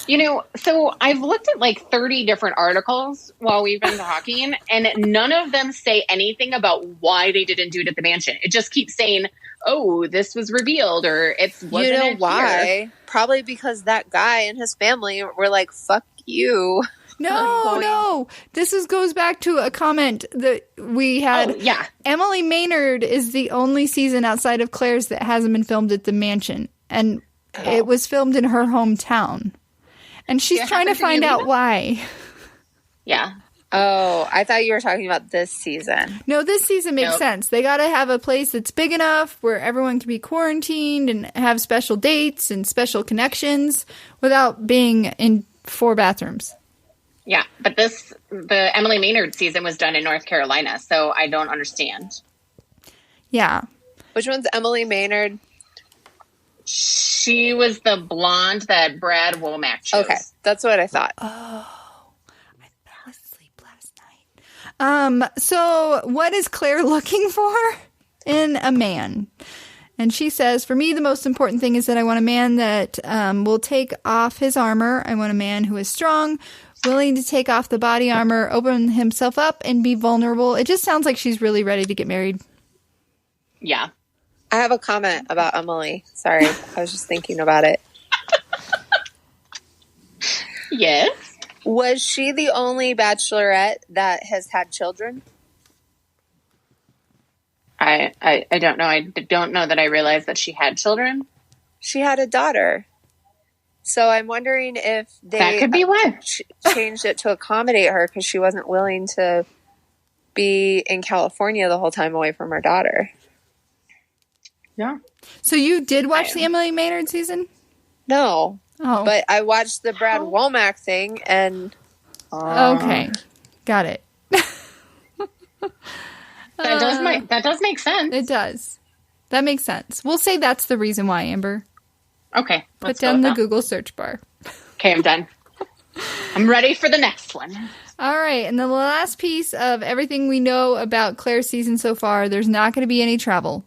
You know, so I've looked at like 30 different articles while we've been talking, and none of them say anything about why they didn't do it at the mansion. It just keeps saying, "Oh, this was revealed," or "It wasn't." You know it why? here. Probably because that guy and his family were like, "Fuck you." No. This goes back to a comment that we had. Oh, yeah. Emily Maynard is the only season outside of Claire's that hasn't been filmed at the mansion, and it was filmed in her hometown. And she's trying to find out why. Yeah. Oh, I thought you were talking about this season. No, this season makes sense. They got to have a place that's big enough where everyone can be quarantined and have special dates and special connections without being in 4 bathrooms. Yeah, but the Emily Maynard season was done in North Carolina, so I don't understand. Yeah. Which one's Emily Maynard? She was the blonde that Brad Womack chose. Okay, that's what I thought. Oh, I fell asleep last night. So what is Claire looking for in a man? And she says, for me, the most important thing is that I want a man that will take off his armor. I want a man who is strong, willing to take off the body armor, open himself up, and be vulnerable. It just sounds like she's really ready to get married. Yeah. I have a comment about Emily. Sorry, I was just thinking about it. Yes. Was she the only Bachelorette that has had children? I don't know. I don't know that I realized that she had children. She had a daughter. So I'm wondering if they that could be why. Changed it to accommodate her because she wasn't willing to be in California the whole time away from her daughter. Yeah. So you did watch the Emily Maynard season? No. Oh. But I watched the Brad Womack thing and... Okay. Got it. That does make sense. It does. That makes sense. We'll say that's the reason why, Amber. Okay. Put down the Google search bar. Okay, I'm done. I'm ready for the next one. All right. And the last piece of everything we know about Claire's season so far, there's not going to be any travel.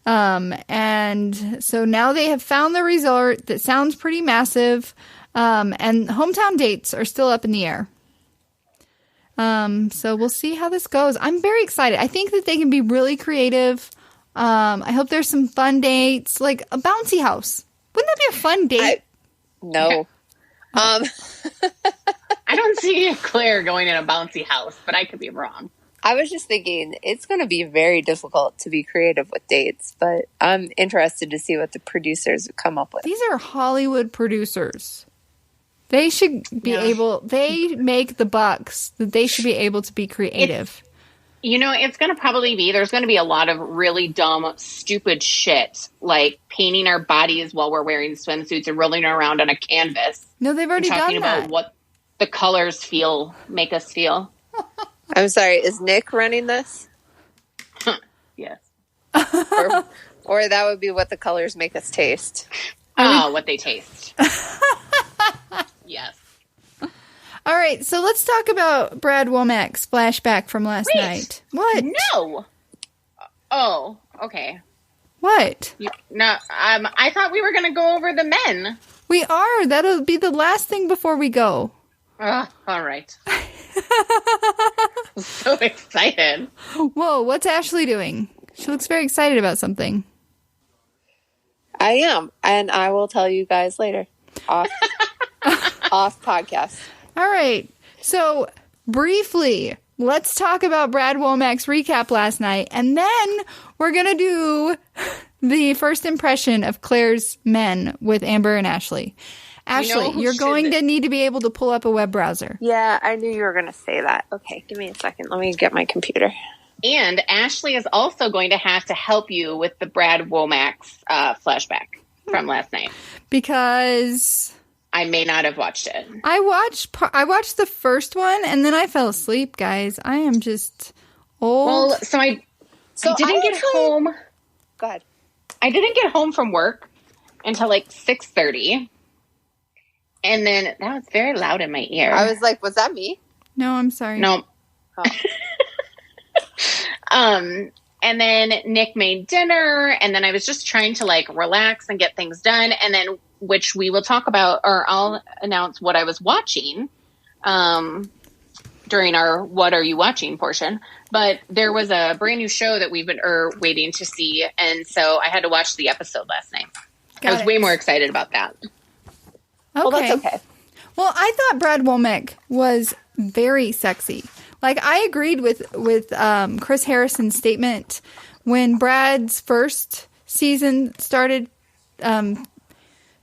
And so now they have found the resort that sounds pretty massive. And hometown dates are still up in the air. So we'll see how this goes. I'm very excited. I think that they can be really creative. I hope there's some fun dates, like a bouncy house. Wouldn't that be a fun date? No. I don't see Claire going in a bouncy house, but I could be wrong. I was just thinking it's going to be very difficult to be creative with dates, but I'm interested to see what the producers come up with. These are Hollywood producers. They should be able, they make the bucks, that they should be able to be creative. It's going to probably be, there's going to be a lot of really dumb, stupid shit, like painting our bodies while we're wearing swimsuits and rolling around on a canvas. No, they've already done that. Talking about what the colors make us feel. I'm sorry, is Nick running this? Yes. or that would be what the colors make us taste. What they taste. Yes. All right, so let's talk about Brad Womack's flashback from last night. What? No. Oh, okay. What? I thought we were going to go over the men. We are. That'll be the last thing before we go. All right. I'm so excited. Whoa, what's Ashley doing? She looks very excited about something. I am, and I will tell you guys later. Off podcast. All right. So, briefly, let's talk about Brad Womack's recap last night, and then we're going to do the first impression of Claire's men with Amber and Ashley. Ashley, you're going to need to be able to pull up a web browser. Yeah, I knew you were going to say that. Okay, give me a second. Let me get my computer. And Ashley is also going to have to help you with the Brad Womack's flashback from last night. Because I may not have watched it. I watched the first one, and then I fell asleep, guys. I am just old. Well, so I didn't get home. Go ahead. I didn't get home from work until like 6:30. And then that was very loud in my ear. I was like, was that me? No, I'm sorry. No. Oh. And then Nick made dinner, and then I was just trying to like relax and get things done. And then, which we will talk about, or I'll announce what I was watching, during our "What Are You Watching" portion. But there was a brand new show that we've been waiting to see. And so I had to watch the episode last night. I was way more excited about that. Okay. Well, that's okay. Well, I thought Brad Womack was very sexy. Like, I agreed with Chris Harrison's statement when Brad's first season started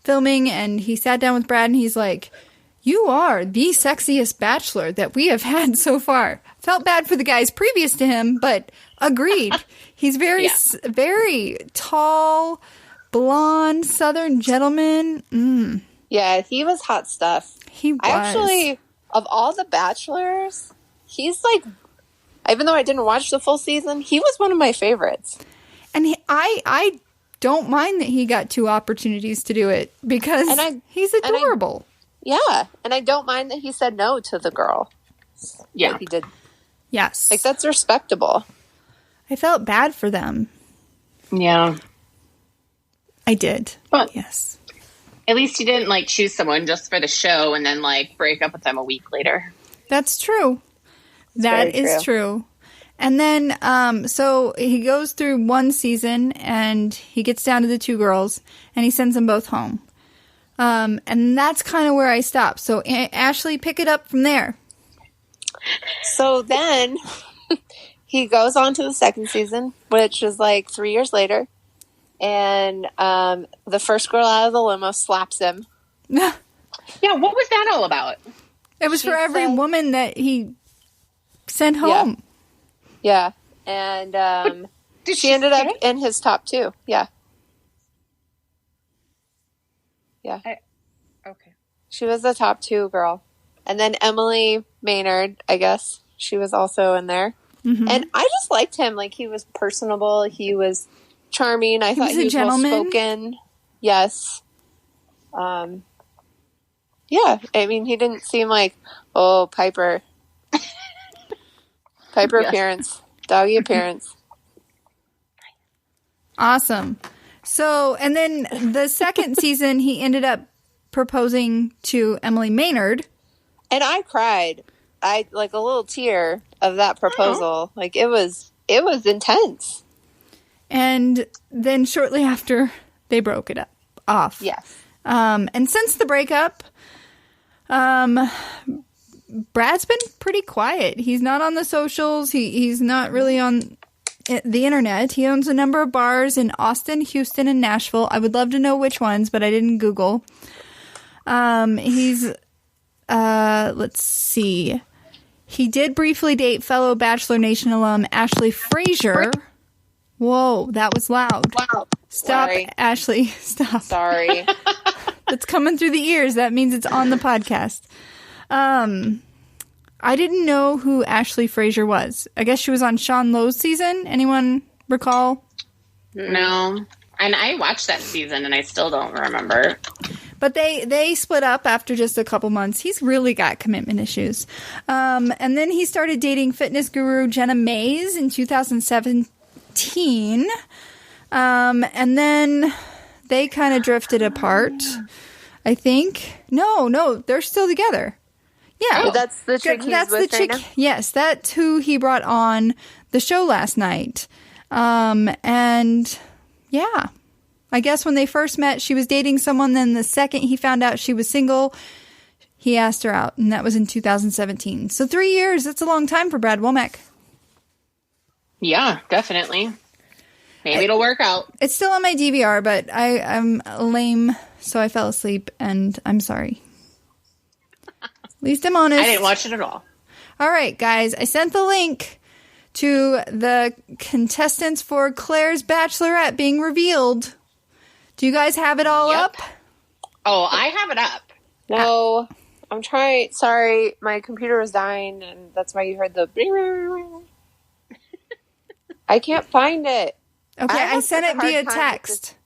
filming, and he sat down with Brad, and he's like, "You are the sexiest Bachelor that we have had so far." Felt bad for the guys previous to him, but agreed. He's very, very tall, blonde, Southern gentleman. Yeah, he was hot stuff. He was. Actually, of all the Bachelors, he's like, even though I didn't watch the full season, he was one of my favorites. And I don't mind that he got 2 opportunities to do it because he's adorable. And I don't mind that he said no to the girl. Yeah. That he did. Yes. Like, that's respectable. I felt bad for them. Yeah. I did. But yes. At least he didn't like choose someone just for the show and then like break up with them a week later. That's true. That is true. And then, so he goes through one season and he gets down to the 2 girls and he sends them both home. And that's kind of where I stopped. So Ashley, pick it up from there. So then he goes on to the second season, which is like 3 years later. And the first girl out of the limo slaps him. Yeah, what was that all about? It was for every woman that he sent home. Yeah. And she ended up in his top 2. Yeah. Yeah. Okay. She was the top 2 girl. And then Emily Maynard, I guess, she was also in there. Mm-hmm. And I just liked him. Like, he was personable. He was charming. I thought he was well-spoken. Yes. Yeah. I mean, he didn't seem like, oh, Piper. Piper appearance. Doggy appearance. Awesome. So, and then the second season, he ended up proposing to Emily Maynard. And I cried. I like a little tear of that proposal. Like, it was intense. And then shortly after, they broke it off. Yes. And since the breakup, Brad's been pretty quiet. He's not on the socials. He's not really on the internet. He owns a number of bars in Austin, Houston, and Nashville. I would love to know which ones, but I didn't Google. Let's see. He did briefly date fellow Bachelor Nation alum Ashley Frazier. Whoa, that was loud. Wow. Stop, sorry. Ashley. Stop. Sorry. It's coming through the ears. That means it's on the podcast. I didn't know who Ashley Frazier was. I guess she was on Sean Lowe's season. Anyone recall? No. And I watched that season and I still don't remember. But they split up after just a couple months. He's really got commitment issues. And then he started dating fitness guru Jenna Mays in 2017. And then they kind of drifted apart, I think. No, they're still together. Yeah. Oh, that's the chick he's with right now? Yes, that's who he brought on the show last night. And yeah. I guess when they first met, she was dating someone. Then the second he found out she was single, he asked her out. And that was in 2017. So 3 years, that's a long time for Brad Womack. Yeah, definitely. Maybe it'll work out. It's still on my DVR, but I'm lame, so I fell asleep, and I'm sorry. At least I'm honest. I didn't watch it at all. All right, guys. I sent the link to the contestants for Claire's Bachelorette being revealed. Do you guys have it all up? Oh, I have it up. No, I'm trying. Sorry, my computer was dying, and that's why you heard the... I can't find it. Okay, I sent it via text.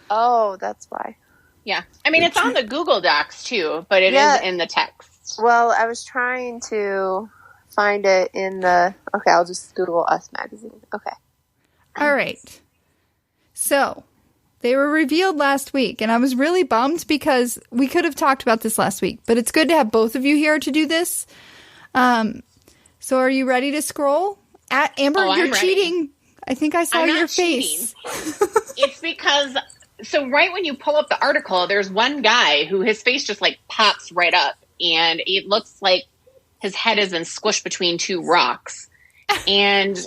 Oh, that's why. Yeah. I mean, it's on the Google Docs, too, but it is in the text. Well, I was trying to find it in the... Okay, I'll just Google Us Magazine. Okay. All right. So... they were revealed last week, and I was really bummed because we could have talked about this last week, but it's good to have both of you here to do this. So are you ready to scroll? Amber, you're cheating. I think I saw your face. It's because, so right when you pull up the article, there's one guy who his face just like pops right up, and it looks like his head has been squished between two rocks. And...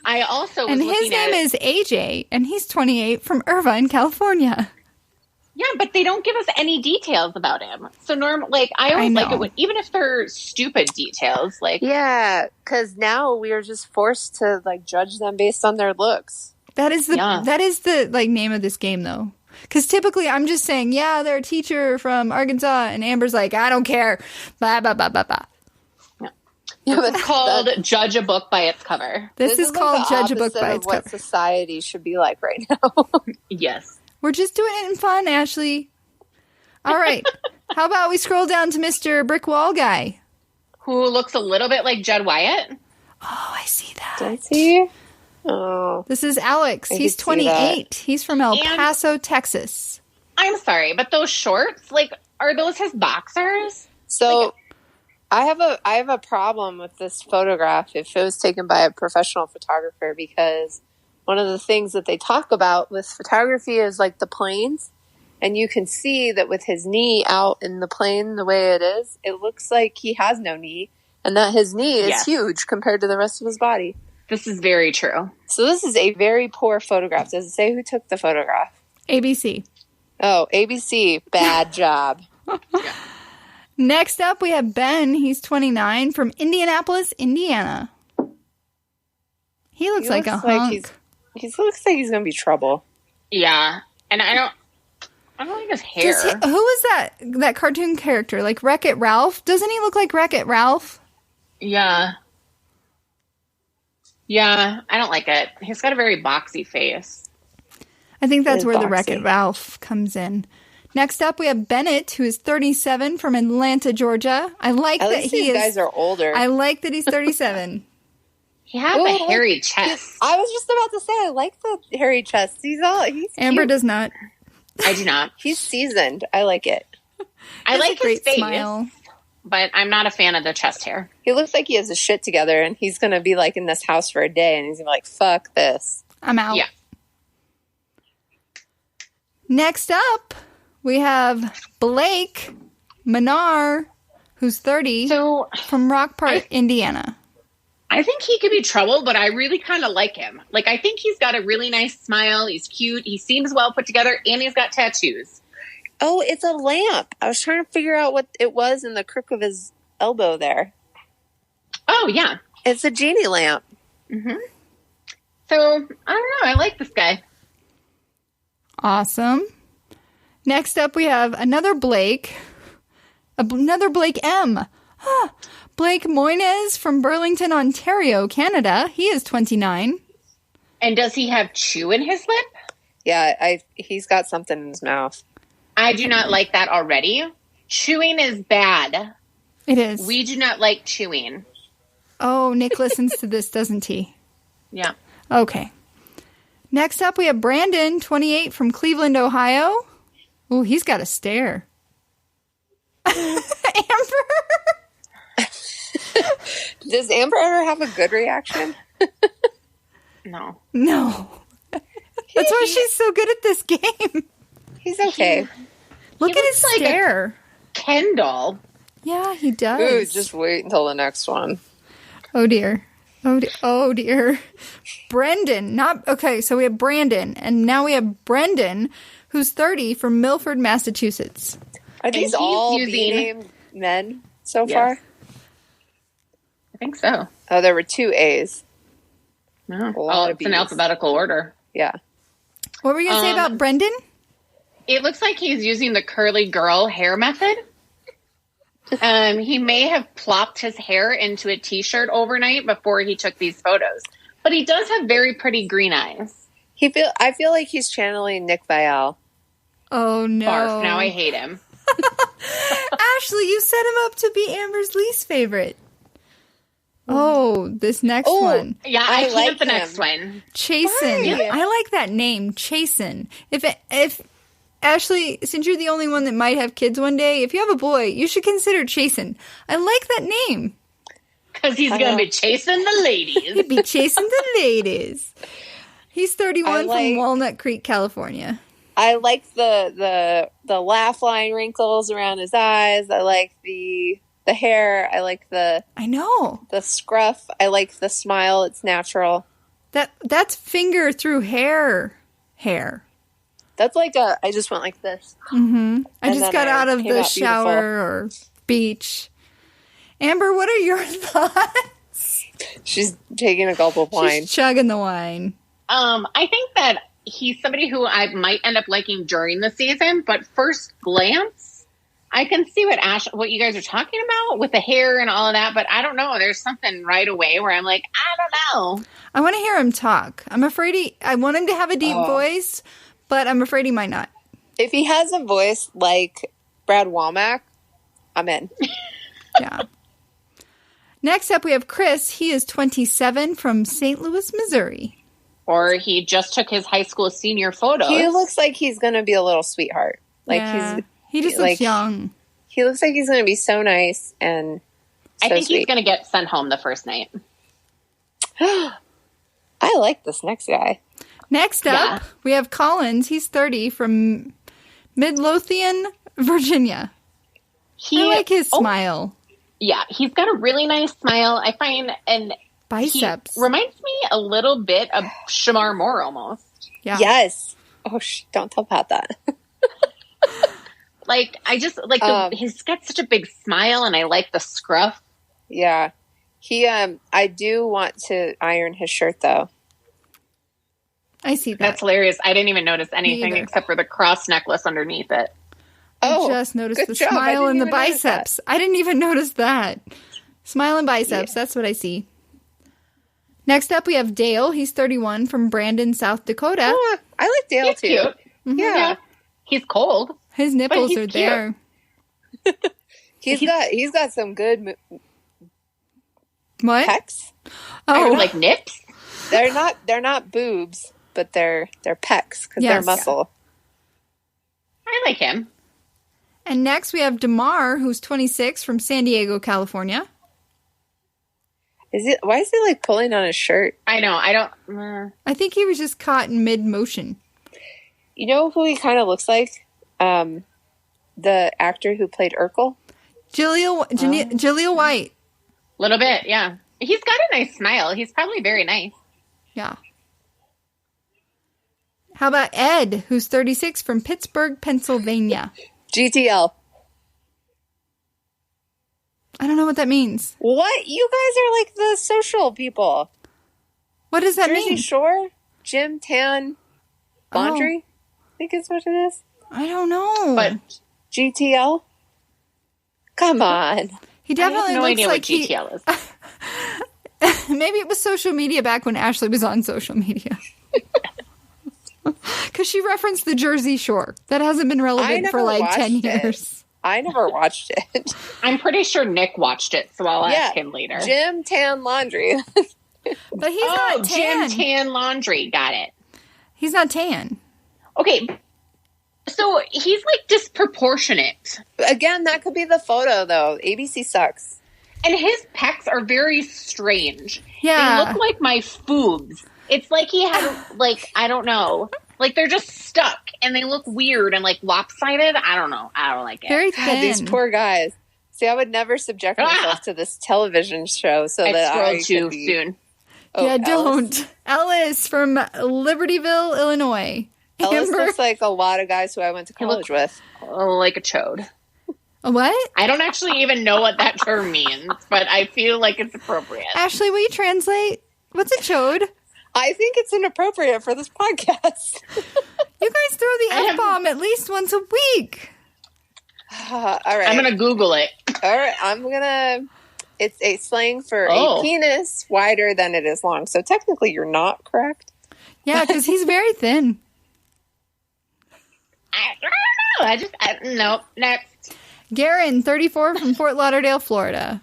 I also was and his name is AJ, and he's 28 from Irvine, California. Yeah, but they don't give us any details about him. So I always like it when, even if they're stupid details, like yeah, because now we are just forced to like judge them based on their looks. That is the like name of this game, though. Because typically I'm just saying, yeah, they're a teacher from Arkansas, and Amber's like, I don't care, blah blah blah blah blah. Yeah, it's called Judge a Book by its cover. This is called Judge a Book by its cover. What society should be like right now. Yes. We're just doing it in fun, Ashley. All right. How about we scroll down to Mr. Brick Wall Guy? Who looks a little bit like Jed Wyatt. Oh, I see that. Does he? Oh. This is Alex. He's 28. He's from El Paso, Texas. I'm sorry, but those shorts, are those his boxers? So... I have a problem with this photograph if it was taken by a professional photographer, because one of the things that they talk about with photography is like the planes, and you can see that with his knee out in the plane the way it is, it looks like he has no knee, and that his knee is huge compared to the rest of his body. This is very true. So this is a very poor photograph. Does it say who took the photograph? ABC. Oh, ABC. Bad job. Yeah. Next up, we have Ben. He's 29 from Indianapolis, Indiana. He looks like a hunk. He looks like he's going to be trouble. Yeah. And I don't like his hair. Who is that cartoon character? Like Wreck-It Ralph? Doesn't he look like Wreck-It Ralph? Yeah. Yeah, I don't like it. He's got a very boxy face. I think that's where the Wreck-It Ralph comes in. Next up, we have Bennett, who is 37 from Atlanta, Georgia. I like that these guys are older. I like that he's 37. He has a hairy chest. I was just about to say, I like the hairy chest. He's Amber cute. Does not. I do not. He's seasoned. I like it. I like his face, smile. But I'm not a fan of the chest hair. He looks like he has his shit together, and he's going to be like in this house for a day, and he's going to be like, fuck this. I'm out. Yeah. Next up, we have Blake Manar, who's 30, from Rockport, Indiana. I think he could be trouble, but I really kind of like him. I think he's got a really nice smile. He's cute. He seems well put together, and he's got tattoos. Oh, it's a lamp. I was trying to figure out what it was in the crook of his elbow there. Oh, yeah. It's a genie lamp. Mm-hmm. So, I don't know. I like this guy. Awesome. Next up, we have another Blake M. Blake Moynes from Burlington, Ontario, Canada. He is 29. And does he have chew in his lip? Yeah, he's got something in his mouth. I do not like that already. Chewing is bad. It is. We do not like chewing. Oh, Nick listens to this, doesn't he? Yeah. Okay. Next up, we have Brandon, 28, from Cleveland, Ohio. Oh, he's got a stare. Amber? Does Amber ever have a good reaction? No. That's why she's so good at this game. He's okay. Look at his stare. Ken doll. Yeah, he does. Ooh, just wait until the next one. Oh, dear. Oh, dear. Brendan. Okay, so we have Brandon, and now we have Brendan, who's 30, from Milford, Massachusetts. Are these all B-named men so far? I think so. Oh, there were 2 A's. No. It's in alphabetical order. Yeah. What were you going to say about Brendan? It looks like he's using the curly girl hair method. He may have plopped his hair into a t-shirt overnight before he took these photos. But he does have very pretty green eyes. I feel like he's channeling Nick Vial. Oh, no. Barf. Now I hate him. Ashley, you set him up to be Amber's least favorite. Oh, this next one. Yeah, I like the next one. Chasen. Why? I like that name, Chasen. If Ashley, since you're the only one that might have kids one day, if you have a boy, you should consider Chasen. I like that name. Because he's going to be chasing the ladies. He'd be chasing the ladies. He's 31 from Walnut Creek, California. I like the laugh line wrinkles around his eyes. I like the hair. I like the scruff. I like the smile. It's natural. That's finger through hair. That's like I just went like this. Mm-hmm. I just got out of the shower or beach. Amber, what are your thoughts? She's taking a gulp of wine. She's chugging the wine. I think that he's somebody who I might end up liking during the season, but first glance, I can see what you guys are talking about with the hair and all of that, but I don't know. There's something right away where I'm like, I don't know. I want to hear him talk. I'm afraid I want him to have a deep voice, but I'm afraid he might not. If he has a voice like Brad Womack, I'm in. Yeah. Next up, we have Chris. He is 27 from St. Louis, Missouri. Or he just took his high school senior photos. He looks like he's going to be a little sweetheart. He just looks young. He looks like he's going to be so nice and so I think sweet. He's going to get sent home the first night. I like this next guy. Next up, we have Collins. He's 30 from Midlothian, Virginia. I like his smile. Yeah, he's got a really nice smile. I find, and biceps. He reminds me a little bit of Shamar Moore almost. Yeah. Yes. Oh, don't tell Pat that. I just like he's got such a big smile, and I like the scruff. Yeah. He, I do want to iron his shirt though. I see that. That's hilarious. I didn't even notice anything except for the cross necklace underneath it. I just noticed the smile and the biceps. I didn't even notice that. Smile and biceps. Yeah. That's what I see. Next up, we have Dale. He's 31 from Brandon, South Dakota. Oh, I like Dale too. Cute. Mm-hmm. Yeah. He's cold. His nipples are there. He's got some good what? pecs. Oh, like nips? They're not boobs, but they're pecs because they're muscle. Yeah. I like him. And next we have DeMar, who's 26 from San Diego, California. Why is he pulling on his shirt? I know. I don't. I think he was just caught in mid-motion. You know who he kind of looks like? The actor who played Urkel? Jaleel White. A little bit, yeah. He's got a nice smile. He's probably very nice. Yeah. How about Ed, who's 36 from Pittsburgh, Pennsylvania? GTL. I don't know what that means. What? You guys are like the social people. What does that Jersey mean? Shore, Gym, Tan, Laundry, I think is what it is. I don't know. But GTL? Come on. He definitely I have no looks idea like what GTL is. Maybe it was social media back when Ashley was on social media. Because she referenced the Jersey Shore. That hasn't been relevant for like 10 years. I never watched it. I'm pretty sure Nick watched it, so I'll ask him later. Jim Tan Laundry. But he's not tan. Jim Tan Laundry. Got it. He's not tan. Okay. So he's like disproportionate. Again, that could be the photo, though. ABC sucks. And his pecs are very strange. Yeah. They look like my foobs. It's like he had, like, I don't know. Like, they're just stuck, and they look weird and, like, lopsided. I don't know. I don't like it. Very thin. God, these poor guys. See, I would never subject myself to this television show so that I scrolled too soon. Oh, yeah, don't. Ellis from Libertyville, Illinois. Ellis looks like a lot of guys who I went to college with. Like a chode. A what? I don't actually even know what that term means, but I feel like it's appropriate. Ashley, will you translate? What's a chode? I think it's inappropriate for this podcast. You guys throw the F-bomb at least once a week. All right. I'm going to Google it. All right. It's a slang for a penis wider than it is long. So technically you're not correct. Yeah, because he's very thin. I don't know. Nope. Next. Garen, 34, from Fort Lauderdale, Florida.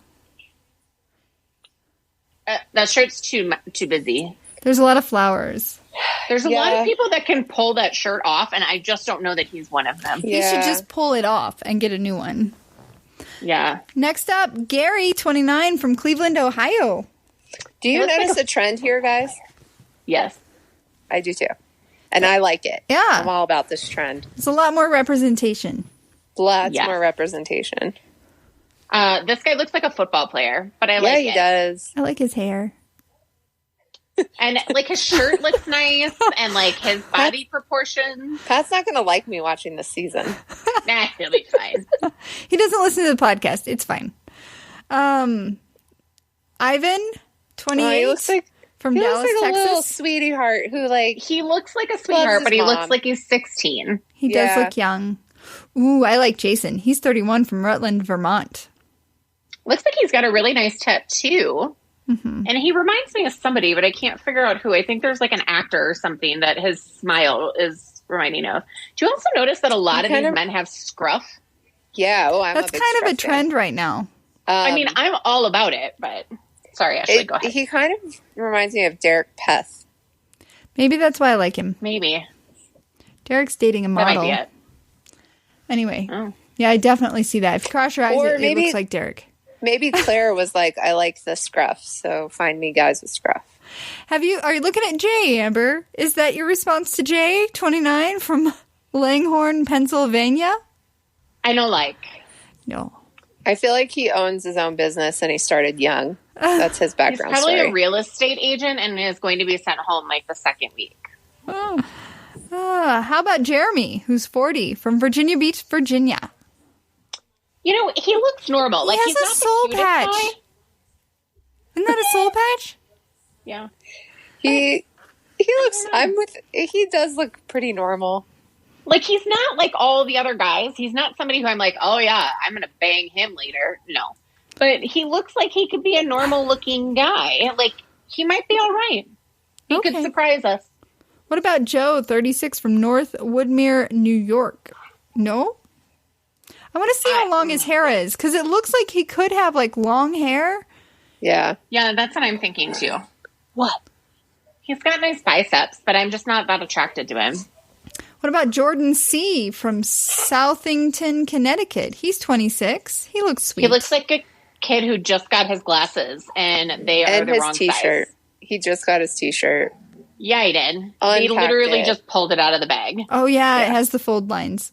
That shirt's too busy. There's a lot of flowers. There's a lot of people that can pull that shirt off, and I just don't know that he's one of them. He should just pull it off and get a new one. Yeah. Next up, Gary, 29, from Cleveland, Ohio. Do you notice a trend here, guys? Yes. I do too. And I like it. Yeah. I'm all about this trend. It's a lot more representation. Lots more representation. This guy looks like a football player, but I like it. Yeah, he does. I like his hair. And, like, his shirt looks nice, and, like, his body proportions. Pat's not going to like me watching this season. Nah, he'll be fine. He doesn't listen to the podcast. It's fine. Ivan, 28, he looks like, from Dallas, looks like Texas. A little sweetie heart who, like... He looks like a sweetheart, but he looks like he's 16. He does look young. Ooh, I like Jason. He's 31, from Rutland, Vermont. Looks like he's got a really nice tattoo. Mm-hmm. And he reminds me of somebody, but I can't figure out who. I think there's like an actor or something that his smile is reminding of. Do you also notice that a lot of these men have scruff? Yeah. Oh, that's kind of a trend right now. I mean, I'm all about it, but sorry, Ashley, go ahead. He kind of reminds me of Derek Peth. Maybe that's why I like him. Maybe. Derek's dating a model. That might be it. Anyway. Yeah, I definitely see that. If you cross your eyes, it looks like Derek. Maybe Claire was like, I like the scruff, so find me guys with scruff. Are you looking at Jay, Amber? Is that your response to Jay, 29, from Langhorne, Pennsylvania? I know, No. I feel like he owns his own business and he started young. That's his background He's probably story. a real estate agent and is going to be sent home like the second week. How about Jeremy, who's 40, from Virginia Beach, Virginia? You know, he looks normal. He has he's a not soul the cutest patch. guy. Isn't that a soul patch? Yeah. He looks. He does look pretty normal. Like, he's not like all the other guys. He's not somebody who I'm like, oh yeah, I'm gonna bang him later. No, but he looks like he could be a normal looking guy. Like, he might be all right. He could surprise us. What about Joe, 36, from North Woodmere, New York? No. I want to see how long his hair is, because it looks like he could have, like, long hair. Yeah. Yeah, that's what I'm thinking, too. What? He's got nice biceps, but I'm just not that attracted to him. What about Jordan C. from Southington, Connecticut? He's 26. He looks sweet. He looks like a kid who just got his glasses, and they are the wrong t-shirt. size. He just got his t-shirt. Yeah, he did. Unpacked he literally just pulled it out of the bag. Oh, yeah, it has the fold lines.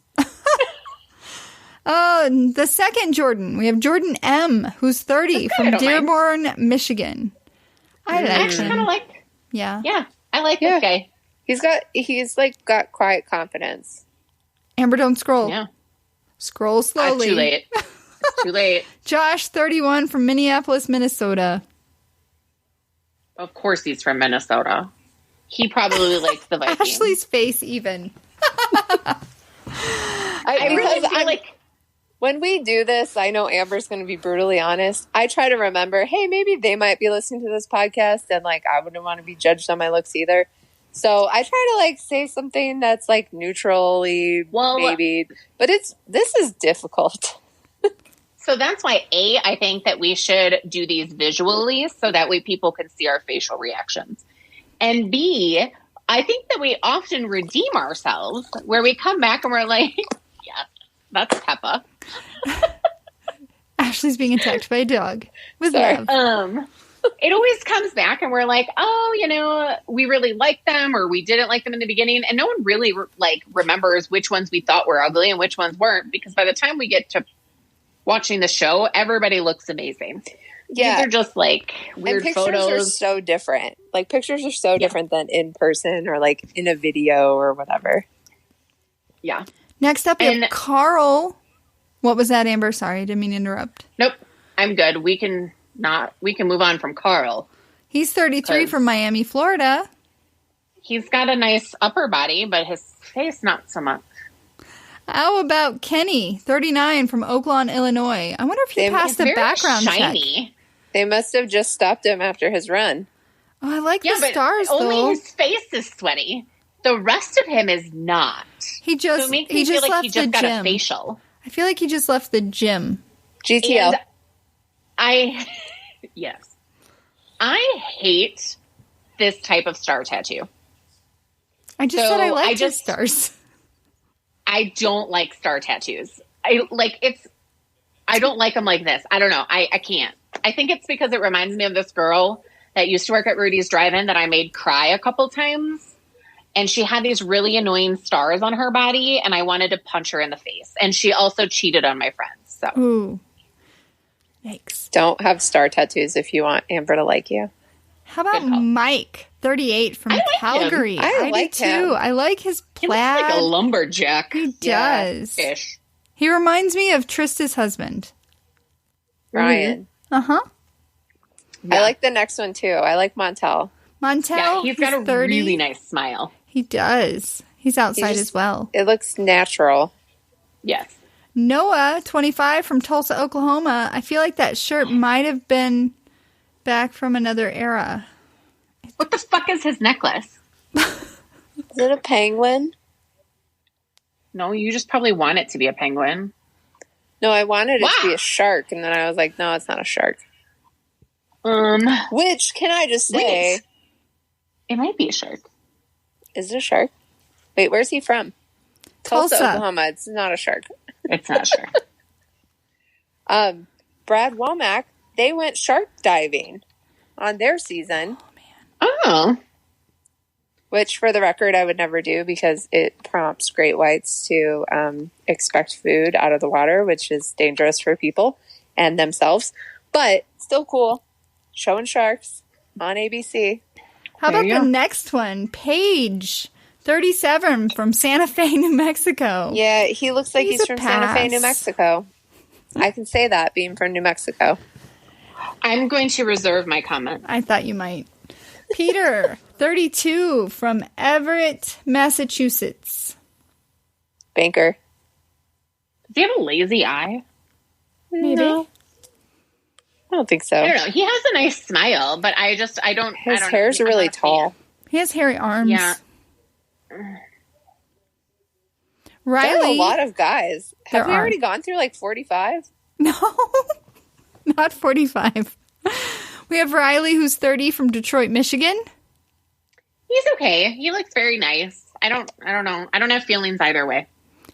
The second Jordan. We have Jordan M., who's 30, from Dearborn, Michigan. I actually kind of like. Yeah. Yeah, I like this guy. He's got quiet confidence. Amber, don't scroll. Yeah. Scroll slowly. Too late. Too late. Josh, 31, from Minneapolis, Minnesota. Of course he's from Minnesota. He probably likes the Vikings. Ashley's face, even. I really feel like... When we do this, I know Amber's going to be brutally honest. I try to remember, hey, maybe they might be listening to this podcast, and, like, I wouldn't want to be judged on my looks either. So I try to like say something that's like neutrally maybe, but this is difficult. So that's why I think that we should do these visually so that way people can see our facial reactions. And B, I think that we often redeem ourselves where we come back and we're like, yeah, that's Peppa. Ashley's being attacked by a dog with love. It always comes back and we're like, oh, we really liked them or we didn't like them in the beginning. And no one really remembers which ones we thought were ugly and which ones weren't, because by the time we get to watching the show, everybody looks amazing. Yeah. These are just like weird and photos. Pictures are so different. Like pictures are so different than in person or like in a video or whatever. Yeah. Next up, we have Carl. What was that, Amber? Sorry, I didn't mean to interrupt. Nope. I'm good. We can move on from Carl. He's 33 from Miami, Florida. He's got a nice upper body, but his face not so much. How about Kenny, 39 from Oaklawn, Illinois? I wonder if he passed a background check. They must have just stopped him after his run. Oh, I like the stars, though. Only his face is sweaty. The rest of him is not. He just left the gym. Got a facial. I feel like he just left the gym. GTL. Yes. I hate this type of star tattoo. I just said I like his stars. I don't like star tattoos. I don't like them like this. I don't know. I can't. I think it's because it reminds me of this girl that used to work at Rudy's Drive-In that I made cry a couple times. And she had these really annoying stars on her body, and I wanted to punch her in the face. And she also cheated on my friends. So, ooh, yikes! Don't have star tattoos if you want Amber to like you. How about Mike, 38 from Calgary? I like him too. I like his plaid. He looks like a lumberjack. He does. Yeah, ish. He reminds me of Trista's husband, Ryan. Yeah. I like the next one too. I like Montel. Yeah, he's got a 30. really nice smile. He does. He's outside as well. It looks natural. Yes. Noah, 25 from Tulsa, Oklahoma. I feel like that shirt might have been back from another era. What the fuck is his necklace? Is it a penguin? No, you just probably want it to be a penguin. No, I wanted it to be a shark, and then I was like, no, it's not a shark. Which, can I just say... It might be a shark. Is it a shark? Wait, where's he from? Tulsa, Oklahoma. It's not a shark. It's not a shark. Brad Womack, they went shark diving on their season. Oh, man. Oh. Which, for the record, I would never do because it prompts great whites to expect food out of the water, which is dangerous for people and themselves. But still cool. Showing sharks on ABC. How about the next one? Paige, 37 from Santa Fe, New Mexico. Yeah, he looks like he's from Santa Fe, New Mexico. I can say that, being from New Mexico. I'm going to reserve my comment. I thought you might. Peter, 32 from Everett, Massachusetts. Banker. Does he have a lazy eye? Maybe. No. I don't think so. I don't know. He has a nice smile, but I don't. His hair's really tall. He has hairy arms. Yeah. Riley. There are a lot of guys. Have we already gone through like 45? No, not 45. We have Riley, who's 30 from Detroit, Michigan. He's okay. He looks very nice. I don't know. I don't have feelings either way.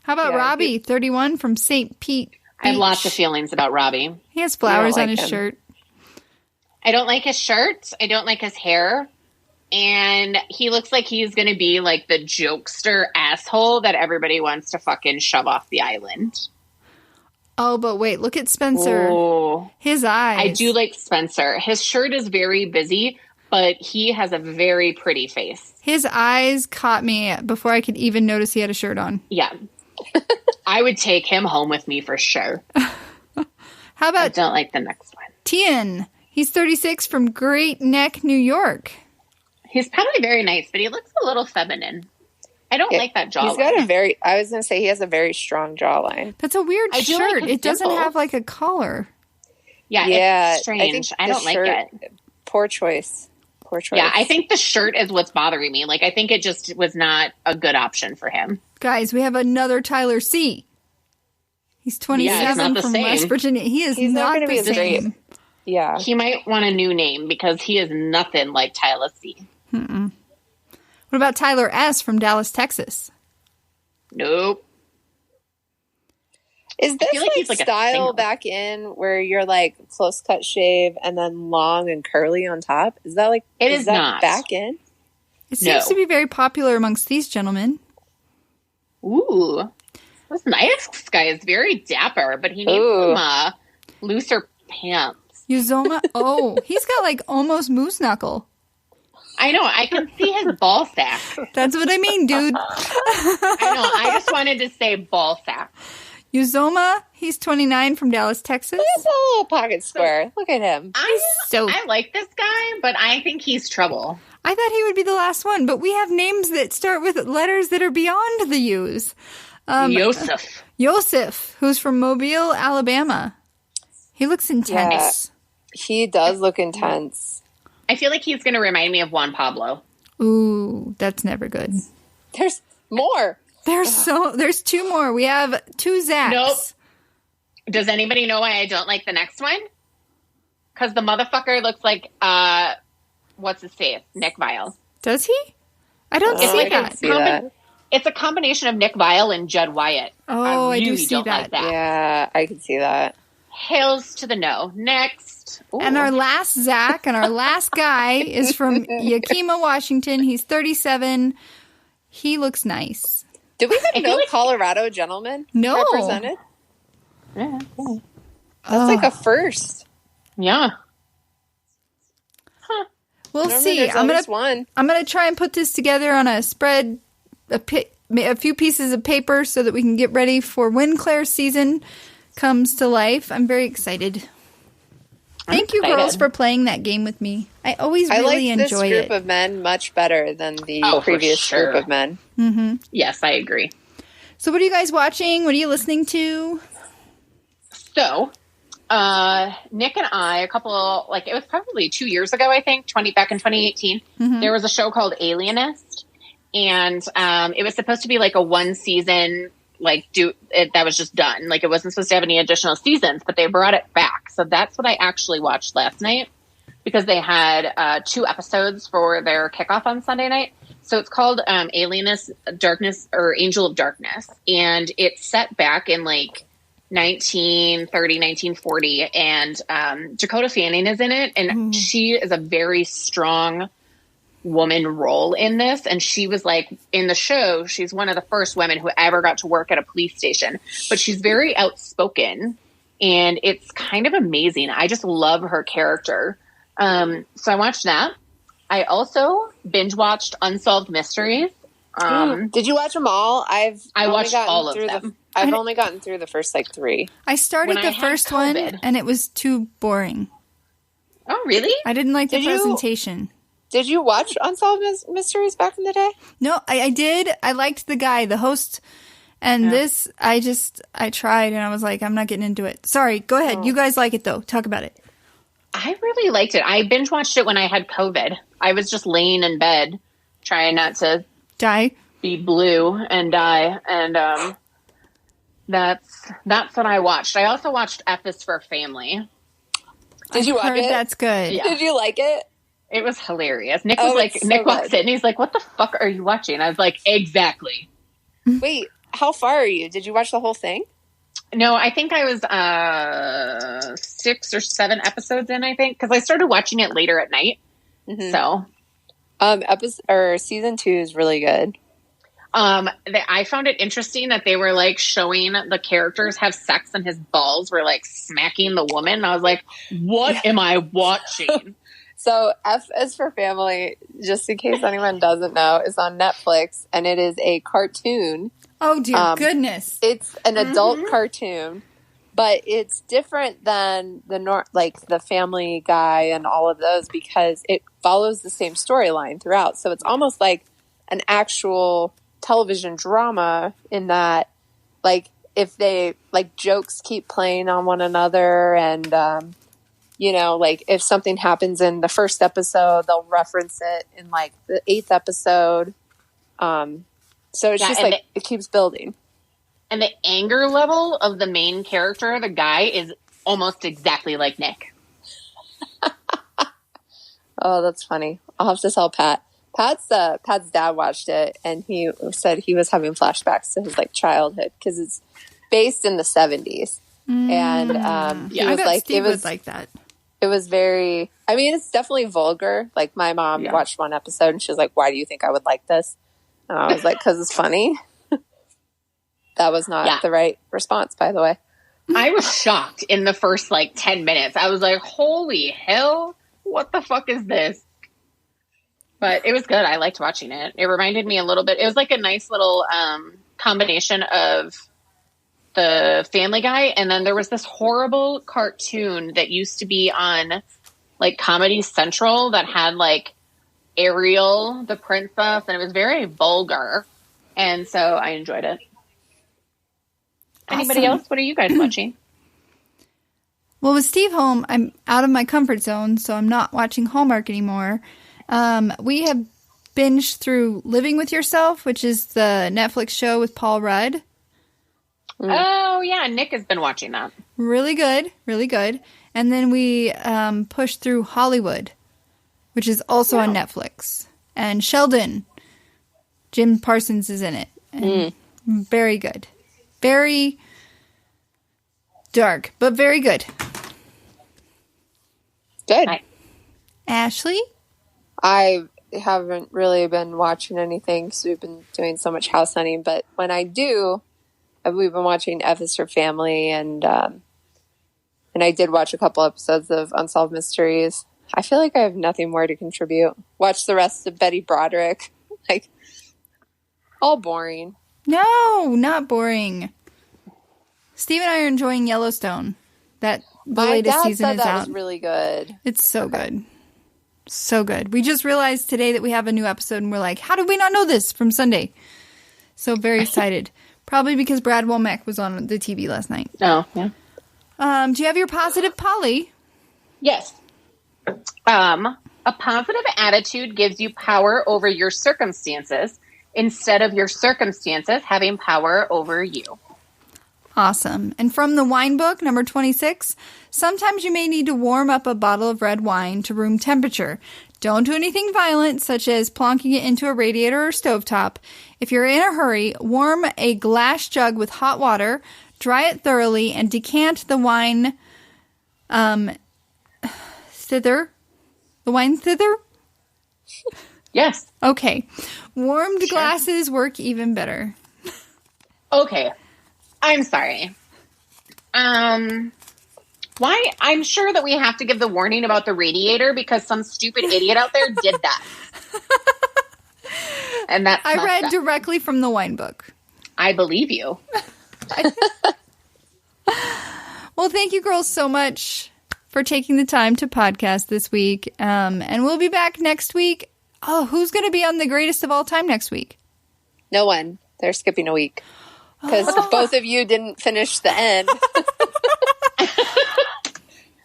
How about Robbie, 31 from St. Pete Beach? I have lots of feelings about Robbie. He has flowers on his shirt. I don't like his shirt. I don't like his hair. And he looks like he's going to be like the jokester asshole that everybody wants to fucking shove off the island. Oh, but wait, look at Spencer. Ooh. His eyes. I do like Spencer. His shirt is very busy, but he has a very pretty face. His eyes caught me before I could even notice he had a shirt on. Yeah. I would take him home with me for sure. How about... I don't like the next one. Tien. He's 36 from Great Neck, New York. He's probably very nice, but he looks a little feminine. I don't like that jawline. He's got a very... I was going to say he has a very strong jawline. That's a weird shirt. Like it doesn't have like a collar. Yeah, it's strange. I don't like it. Poor choice. Poor choice. Yeah, I think the shirt is what's bothering me. Like, I think it just was not a good option for him. Guys, we have another Tyler C. He's 27 from West Virginia. He's not going to be the same. Yeah. He might want a new name because he is nothing like Tyler C. Mm-mm. What about Tyler S. from Dallas, Texas? Nope. Is this like style back in where you're like close cut shave and then long and curly on top? Is that like is that not back in? It seems to be very popular amongst these gentlemen. Ooh. This nice guy is very dapper, but he needs some looser pants. Uzoma? Oh, he's got like almost moose knuckle. I know. I can see his ball sack. That's what I mean, dude. I know. I just wanted to say ball sack. Uzoma, he's 29 from Dallas, Texas. He's a little pocket square. Look at him. I like this guy, but I think he's trouble. I thought he would be the last one, but we have names that start with letters that are beyond the U's. Yosef, who's from Mobile, Alabama. He looks intense. Yeah, he does look intense. I feel like he's going to remind me of Juan Pablo. Ooh, that's never good. There's more. There's two more. We have two Zachs. Nope. Does anybody know why I don't like the next one? Because the motherfucker looks like, what's his face? Nick Viall. Does he? I don't see that. It's a combination of Nick Viall and Judd Wyatt. Oh, I do see that. Like that. Yeah, I can see that. Hales to the no. Next. Ooh. And our last Zach and our last guy is from Yakima, Washington. He's 37. He looks nice. Did we have no Colorado gentleman represented? Yeah. That's like a first. Yeah. Huh. We'll see. I'm gonna try and put this together on a spread, a few pieces of paper so that we can get ready for when Claire's season comes to life. I'm very excited. Thank you, girls, for playing that game with me. I always really enjoy it. I like this group of men much better than the previous group of men. Mm-hmm. Yes, I agree. So what are you guys watching? What are you listening to? So, Nick and I, it was probably 2 years ago, I think, back in 2018, there was a show called Alienist. And it was supposed to be like a one season that was just done. Like, it wasn't supposed to have any additional seasons, but they brought it back. So that's what I actually watched last night because they had 2 episodes for their kickoff on Sunday night. So it's called Alienist Darkness or Angel of Darkness. And it's set back in like 1930, 1940. And Dakota Fanning is in it. And she is a very strong woman role in this, and she was like in the show, she's one of the first women who ever got to work at a police station, but she's very outspoken and it's kind of amazing. I just love her character. So I watched that. I also binge watched Unsolved Mysteries. Did you watch them all? I watched all of them. I've only gotten through the first 3. I started the first one and it was too boring. Oh, really? I didn't like the presentation. Did you watch Unsolved Mysteries back in the day? No, I did. I liked the guy, the host. And this, I tried and I was like, I'm not getting into it. Sorry, go ahead. You guys like it though. Talk about it. I really liked it. I binge watched it when I had COVID. I was just laying in bed trying not to be blue and die. And that's what I watched. I also watched F is for Family. Did you watch it? That's good. Yeah. Did you like it? It was hilarious. Nick was like, Nick walks in and he's like, what the fuck are you watching? I was like, exactly. Wait, how far are you? Did you watch the whole thing? No, I think I was 6 or 7 episodes in, I think, because I started watching it later at night. So, season 2 is really good. I found it interesting that they were like showing the characters have sex and his balls were like smacking the woman. I was like, what am I watching? So F is for Family, just in case anyone doesn't know, is on Netflix, and it is a cartoon. Oh, dear goodness. It's an adult cartoon, but it's different than the Family Guy and all of those because it follows the same storyline throughout. So it's almost like an actual television drama in that, like, if they, like, jokes keep playing on one another and, you know, like if something happens in the first episode, they'll reference it in like the 8th episode. So it's just like it keeps building. And the anger level of the main character, the guy, is almost exactly like Nick. Oh, that's funny. I'll have to tell Pat. Pat's dad watched it, and he said he was having flashbacks to his like childhood because it's based in the 70s. And he was like, Steve was like that. It was very. I mean, it's definitely vulgar. Like my mom watched one episode, and she was like, "Why do you think I would like this?" And I was like, "Because it's funny." That was not the right response, by the way. I was shocked in the first like 10 minutes. I was like, "Holy hell! What the fuck is this?" But it was good. I liked watching it. It reminded me a little bit. It was like a nice little combination of the Family Guy, and then there was this horrible cartoon that used to be on like Comedy Central that had like Ariel, the princess, and it was very vulgar. And so I enjoyed it. Awesome. Anybody else? What are you guys watching? Well, with Steve home, I'm out of my comfort zone, so I'm not watching Hallmark anymore. We have binged through Living with Yourself, which is the Netflix show with Paul Rudd. Oh, yeah. Nick has been watching that. Really good. Really good. And then we pushed through Hollywood, which is also on Netflix. And Sheldon, Jim Parsons is in it. And very good. Very dark, but very good. Good. Hi. Ashley? I haven't really been watching anything because we've been doing so much house hunting. But when I do, we've been watching F is for Family, and I did watch a couple episodes of Unsolved Mysteries. I feel like I have nothing more to contribute. Watch the rest of Betty Broderick. Like, all boring. No, not boring. Steve and I are enjoying Yellowstone. The latest season is out. That was really good. It's so good. So good. We just realized today that we have a new episode, and we're like, how did we not know this from Sunday? So very excited. Probably because Brad Womack was on the TV last night. Oh, yeah. Do you have your positive, Polly? Yes. A positive attitude gives you power over your circumstances instead of your circumstances having power over you. Awesome. And from the wine book, number 26, sometimes you may need to warm up a bottle of red wine to room temperature. Don't do anything violent, such as plonking it into a radiator or stovetop. If you're in a hurry, warm a glass jug with hot water, dry it thoroughly, and decant the wine thither. The wine thither? Yes. Okay. Warmed glasses work even better. Okay. I'm sorry. Why? I'm sure that we have to give the warning about the radiator because some stupid idiot out there did that. And that's I read directly from the wine book. I believe you. Well, thank you girls so much for taking the time to podcast this week. And we'll be back next week. Oh, who's going to be on the greatest of all time next week? No one. They're skipping a week. Because both of you didn't finish the end.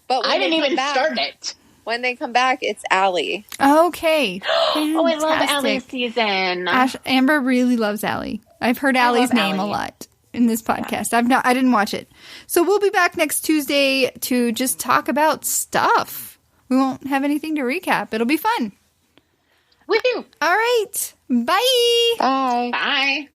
But I didn't even start it. When they come back, it's Allie. Okay. Oh, I love Allie's season. Amber really loves Allie. I've heard Allie's name a lot in this podcast. Yeah. I didn't watch it. So we'll be back next Tuesday to just talk about stuff. We won't have anything to recap. It'll be fun. Woohoo. All right. Bye. Bye. Bye.